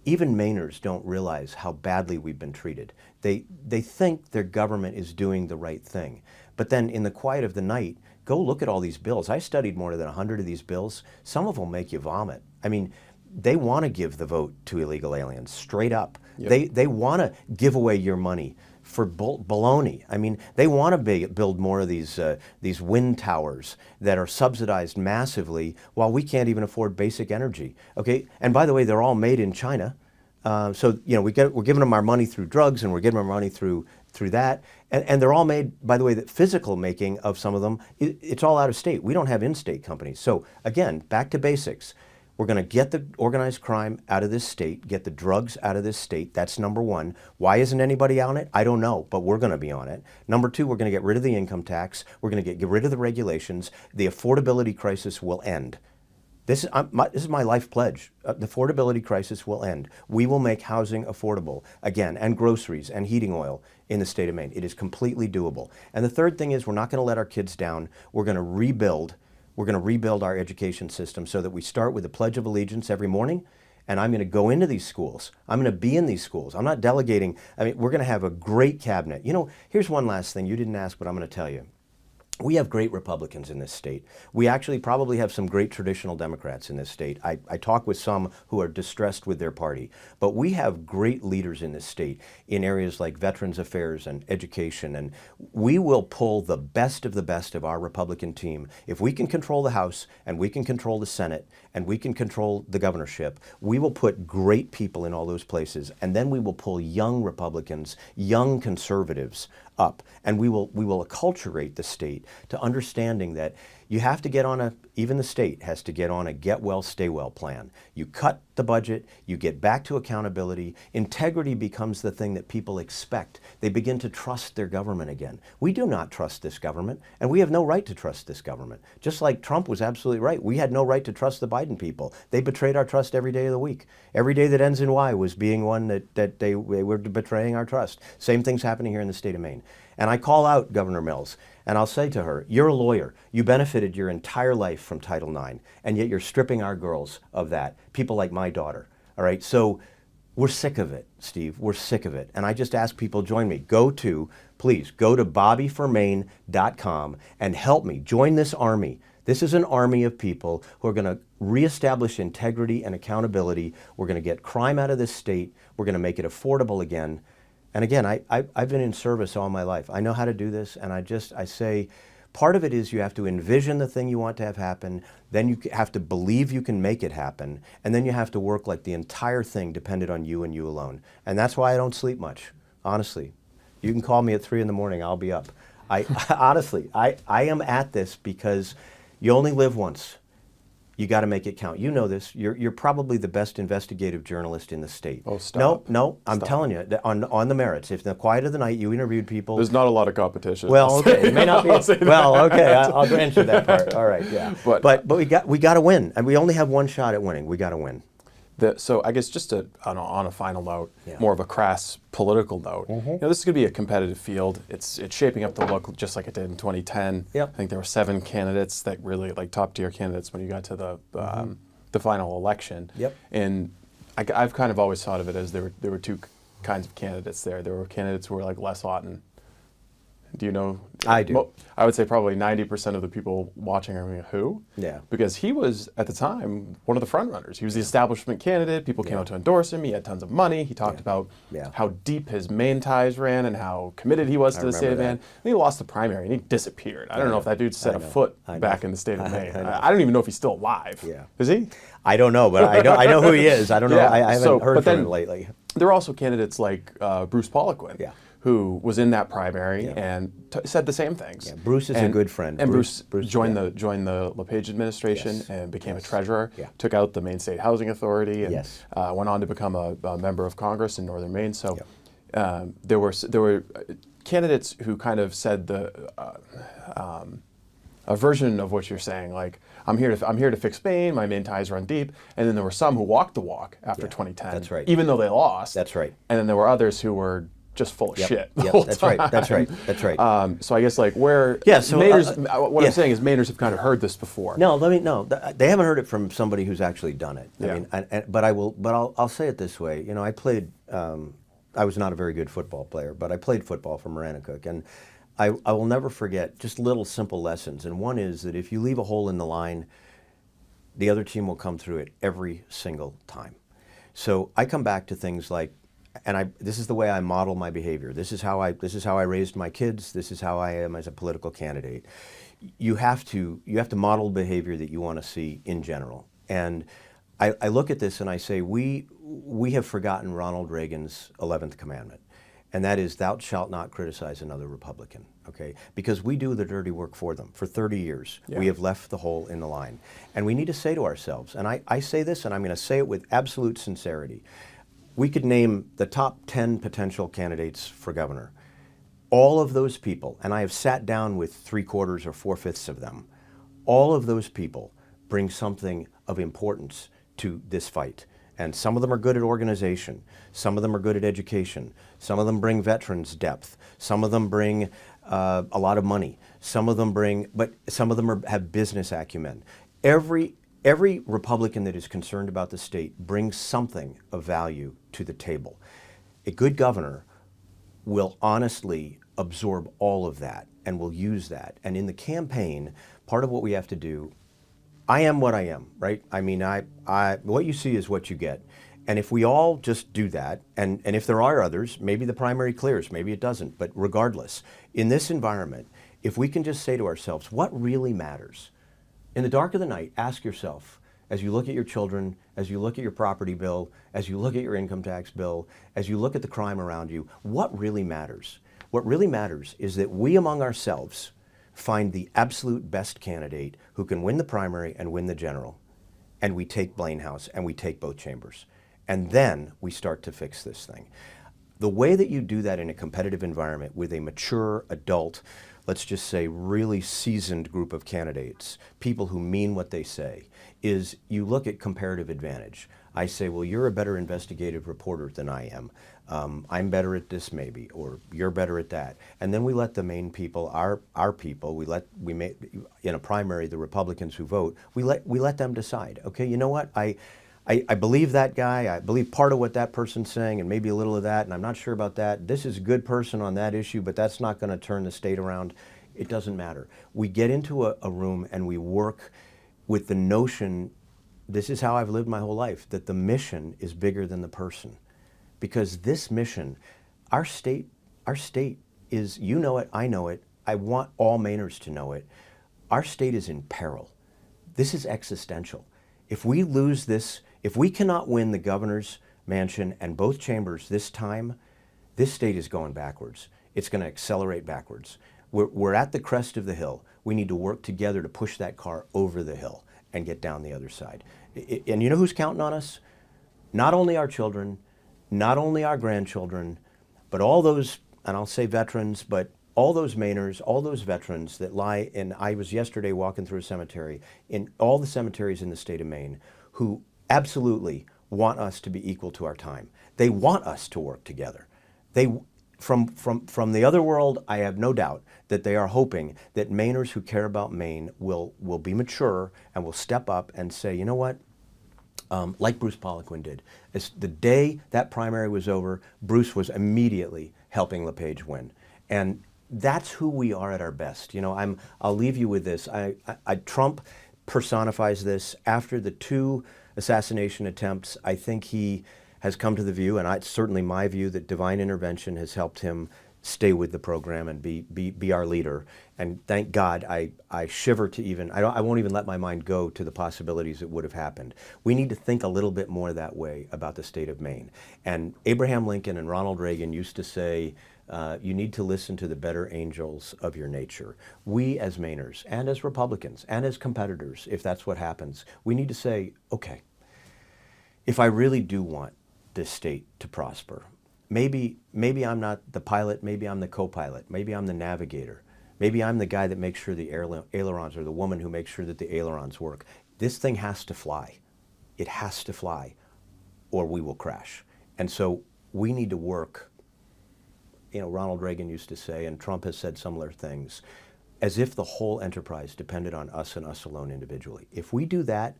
even Mainers don't realize how badly we've been treated. They think their government is doing the right thing. But then in the quiet of the night, go look at all these bills. I studied more than 100 of these bills. Some of them make you vomit. I mean, they want to give the vote to illegal aliens, straight up. Yep. They want to give away your money for baloney. I mean, they want to build more of these wind towers that are subsidized massively while we can't even afford basic energy. Okay, and by the way, they're all made in China. So you know, we're giving them our money through drugs, and we're giving them our money through that. And they're all made, by the way, the physical making of some of them, it's all out of state. We don't have in-state companies. So again, back to basics. We're going to get the organized crime out of this state, get the drugs out of this state. That's number one. Why isn't anybody on it? I don't know, but we're going to be on it. Number two, we're going to get rid of the income tax. We're going to get rid of the regulations. The affordability crisis will end. This is my life pledge. The affordability crisis will end. We will make housing affordable again, and groceries and heating oil in the state of Maine. It is completely doable. And the third thing is we're not going to let our kids down. We're going to rebuild. We're going to rebuild our education system so that we start with the Pledge of Allegiance every morning, and I'm going to go into these schools. I'm going to be in these schools. I'm not delegating. I mean, we're going to have a great cabinet. You know, here's one last thing. You didn't ask, but I'm going to tell you. We have great Republicans in this state. We actually probably have some great traditional Democrats in this state. I talk with some who are distressed with their party, but we have great leaders in this state in areas like Veterans Affairs and education, and we will pull the best of our Republican team. If we can control the House and we can control the Senate and we can control the governorship, we will put great people in all those places, and then we will pull young Republicans, young conservatives up, and we will acculturate the state to understanding that you have to get on even the state has to get on a get well, stay well plan. You cut the budget, you get back to accountability, integrity becomes the thing that people expect. They begin to trust their government again. We do not trust this government, and we have no right to trust this government. Just like Trump was absolutely right. We had no right to trust the Biden people. They betrayed our trust every day of the week. Every day that ends in Y was being one that they were betraying our trust. Same thing's happening here in the state of Maine. And I call out Governor Mills, and I'll say to her, you're a lawyer. You benefited your entire life from Title IX, and yet you're stripping our girls of that. People like my daughter, all right? So we're sick of it, Steve. We're sick of it. And I just ask people, join me. Please go to bobbyformaine.com and help me. Join this army. This is an army of people who are going to reestablish integrity and accountability. We're going to get crime out of this state. We're going to make it affordable again. And again, I've been in service all my life. I know how to do this, and I say, part of it is you have to envision the thing you want to have happen, then you have to believe you can make it happen, and then you have to work like the entire thing depended on you and you alone. And that's why I don't sleep much, honestly. You can call me at 3 in the morning, I'll be up. Honestly, I am at this because you only live once. You got to make it count. You know this. You're probably the best investigative journalist in the state. Oh, stop. No, I'm telling you, on the merits. If in the quiet of the night you interviewed people. There's not a lot of competition. Well, okay, it may not be. Well, okay, I'll grant you that part. All right, yeah. But we got to win, and we only have one shot at winning. We got to win. So I guess just on a final note, Yeah. more of a crass political note, this is going to be a competitive field. It's shaping up to look just like it did in 2010. Yep. I think there were 7 candidates that really, like top tier candidates when you got to the final election. Yep. And I've kind of always thought of it as there were 2 kinds of candidates there. There were candidates who were like Les Lawton. Do you know? I do. I would say probably 90% of the people watching are going, who? Yeah. Because he was, at the time, one of the front runners. He was the establishment candidate. People came out to endorse him. He had tons of money. He talked about how deep his Maine ties ran and how committed he was to the state of Maine. And he lost the primary and he disappeared. I don't know if that dude set a foot back in the state of Maine. I don't even know if he's still alive. Yeah. Is he? I don't know, but I know who he is. I don't know. I haven't heard from him lately. There are also candidates like Bruce Poliquin. Who was in that primary and said the same things. Yeah, Bruce is a good friend. And Bruce joined the LePage administration and became a treasurer, took out the Maine State Housing Authority, and went on to become a member of Congress in Northern Maine. So there were candidates who kind of said a version of what you're saying, like I'm here to fix Maine. My Maine ties run deep. And then there were some who walked the walk after 2010. That's right. Even though they lost. That's right. And then there were others who were just full of shit. That's right. That's right. That's right. So I guess like where so Mainers, what I'm saying is Mainers have kind of heard this before. No, they haven't heard it from somebody who's actually done it. I mean, but I'll say it this way. You know, I played. I was not a very good football player, but I played football for Maranacook, and I will never forget just little simple lessons. And one is that if you leave a hole in the line, the other team will come through it every single time. So I come back to things like. And this is the way I model my behavior. This is how I raised my kids. This is how I am as a political candidate. You have to model behavior that you want to see in general. And I look at this and I say we have forgotten Ronald Reagan's 11th commandment, and that is thou shalt not criticize another Republican. Okay, because we do the dirty work for them. For 30 years, we have left the hole in the line, and we need to say to ourselves. And I say this, and I'm going to say it with absolute sincerity. We could name the top 10 potential candidates for governor. All of those people, and I have sat down with 3/4 or 4/5 of them, all of those people bring something of importance to this fight. And some of them are good at organization. Some of them are good at education. Some of them bring veterans depth. Some of them bring a lot of money. Some of them have business acumen. Every Republican that is concerned about the state brings something of value to the table. A good governor will honestly absorb all of that and we'll use that. And in the campaign, part of what we have to do, I am what I am, right? I mean, what you see is what you get. And if we all just do that, and if there are others, maybe the primary clears, maybe it doesn't, but regardless, in this environment, if we can just say to ourselves, what really matters? In the dark of the night, ask yourself, as you look at your children, as you look at your property bill, as you look at your income tax bill, as you look at the crime around you, what really matters? What really matters is that we among ourselves find the absolute best candidate who can win the primary and win the general. And we take Blaine House and we take both chambers. And then we start to fix this thing. The way that you do that in a competitive environment with a mature adult, let's just say really seasoned group of candidates, people who mean what they say, is you look at comparative advantage. I say, well, you're a better investigative reporter than I am. I'm better at this maybe, or you're better at that. And then we let the main people, our people, in a primary, the Republicans who vote, we let them decide. Okay, you know what? I believe that guy, I believe part of what that person's saying and maybe a little of that, and I'm not sure about that. This is a good person on that issue, but that's not going to turn the state around. It doesn't matter. We get into a room and we work with the notion, this is how I've lived my whole life, that the mission is bigger than the person. Because this mission, our state is, you know it, I know it, I want all Mainers to know it. Our state is in peril. This is existential. If we lose this, if we cannot win the governor's mansion and both chambers this time, this state is going backwards. It's going to accelerate backwards. We're at the crest of the hill. We need to work together to push that car over the hill and get down the other side. And you know who's counting on us? Not only our children, not only our grandchildren, but all those, and I'll say veterans, but all those Mainers, all those veterans that lie in, I was yesterday walking through a cemetery, in all the cemeteries in the state of Maine, who absolutely want us to be equal to our time. They want us to work together. From the other world, I have no doubt that they are hoping that Mainers who care about Maine will be mature and will step up and say, you know what? Like Bruce Poliquin did. As the day that primary was over, Bruce was immediately helping LePage win. And that's who we are at our best. You know, I'll leave you with this. Trump personifies this. After the 2 assassination attempts, I think he has come to the view, and it's certainly my view, that divine intervention has helped him stay with the program and be our leader. And thank God, I shiver to even, I won't even let my mind go to the possibilities that would have happened. We need to think a little bit more that way about the state of Maine. And Abraham Lincoln and Ronald Reagan used to say, you need to listen to the better angels of your nature. We as Mainers, and as Republicans, and as competitors, if that's what happens, we need to say, okay, if I really do want this state to prosper, maybe I'm not the pilot, maybe I'm the co-pilot, maybe I'm the navigator, maybe I'm the guy that makes sure the ailerons, or the woman who makes sure that the ailerons work. This thing has to fly. It has to fly, or we will crash. And so we need to work, you know, Ronald Reagan used to say, and Trump has said similar things, as if the whole enterprise depended on us and us alone individually. If we do that,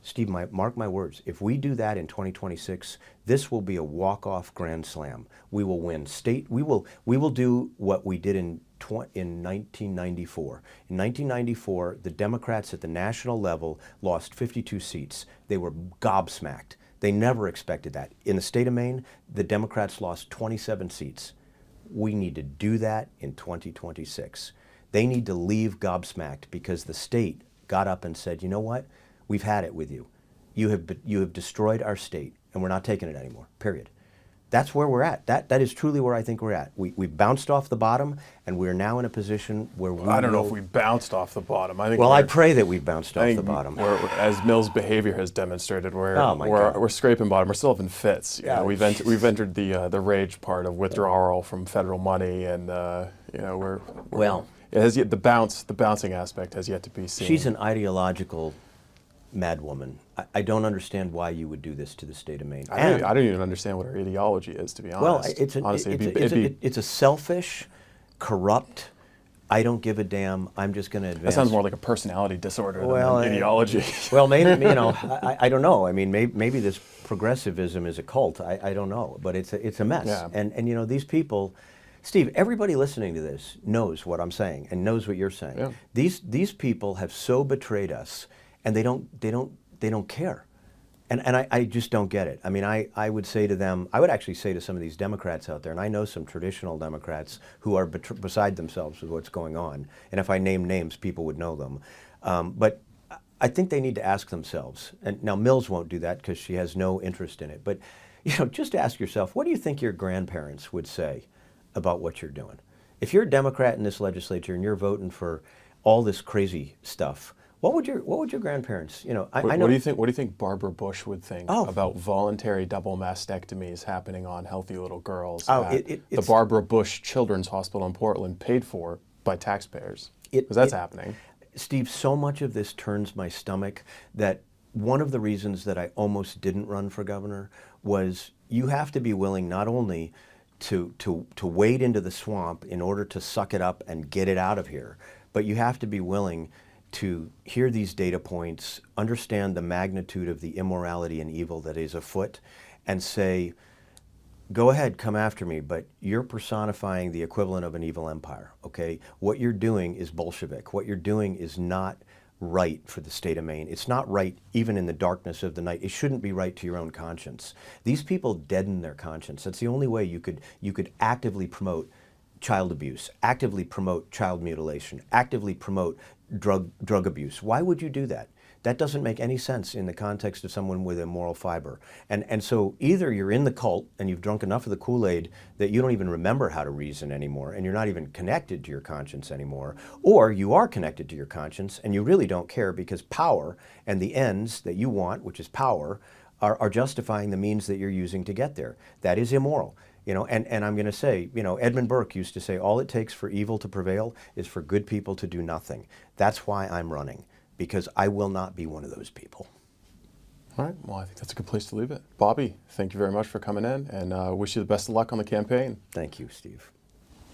Steve, mark my words, if we do that in 2026, this will be a walk-off grand slam. We will win state, we will do what we did in 1994. In 1994, the Democrats at the national level lost 52 seats. They were gobsmacked. They never expected that. In the state of Maine, the Democrats lost 27 seats. We need to do that in 2026. They need to leave gobsmacked because the state got up and said, you know what? We've had it with you. You have destroyed our state, and we're not taking it anymore, period. That's where we're at. That is truly where I think we're at. We bounced off the bottom, and we're now in a position where we I don't know if we bounced off the bottom. I think. Well, I pray that we bounced off the bottom. As Mill's behavior has demonstrated, we're scraping bottom. We're still having fits. You know, we've entered the rage part of withdrawal from federal money, and you know it has yet the bouncing aspect has yet to be seen. She's an ideological madwoman. I don't understand why you would do this to the state of Maine. I don't even understand what her ideology is, to be honest. Well, it's a selfish, corrupt, I don't give a damn, I'm just going to advance. That sounds more like a personality disorder than an ideology. Well, maybe, you know, I don't know. I mean, maybe this progressivism is a cult. I don't know. But it's a mess. Yeah. And you know, these people, Steve, everybody listening to this knows what I'm saying and knows what you're saying. Yeah. These people have so betrayed us, and they don't care. And I just don't get it. I mean, I would say to them, I would actually say to some of these Democrats out there, and I know some traditional Democrats who are beside themselves with what's going on, and if I name names, people would know them. But I think they need to ask themselves, and now Mills won't do that because she has no interest in it, but just ask yourself, what do you think your grandparents would say about what you're doing? If you're a Democrat in this legislature and you're voting for all this crazy stuff, what would your grandparents, I know. What do you think Barbara Bush would think about voluntary double mastectomies happening on healthy little girls at the Barbara Bush Children's Hospital in Portland, paid for by taxpayers? Because that's happening. Steve, so much of this turns my stomach that one of the reasons that I almost didn't run for governor was you have to be willing not only to wade into the swamp in order to suck it up and get it out of here, but you have to be willing to hear these data points, understand the magnitude of the immorality and evil that is afoot, and say, go ahead, come after me, but you're personifying the equivalent of an evil empire, okay? What you're doing is Bolshevik. What you're doing is not right for the state of Maine. It's not right even in the darkness of the night. It shouldn't be right to your own conscience. These people deaden their conscience. That's the only way you could actively promote child abuse, actively promote child mutilation, actively promote drug abuse. Why would you do that? That doesn't make any sense in the context of someone with a moral fiber. And so either you're in the cult and you've drunk enough of the Kool-Aid that you don't even remember how to reason anymore and you're not even connected to your conscience anymore, or you are connected to your conscience and you really don't care because power and the ends that you want, which is power, are justifying the means that you're using to get there. That is immoral. And I'm going to say, Edmund Burke used to say, all it takes for evil to prevail is for good people to do nothing. That's why I'm running, because I will not be one of those people. All right. Well, I think that's a good place to leave it. Bobby, thank you very much for coming in, and wish you the best of luck on the campaign. Thank you, Steve.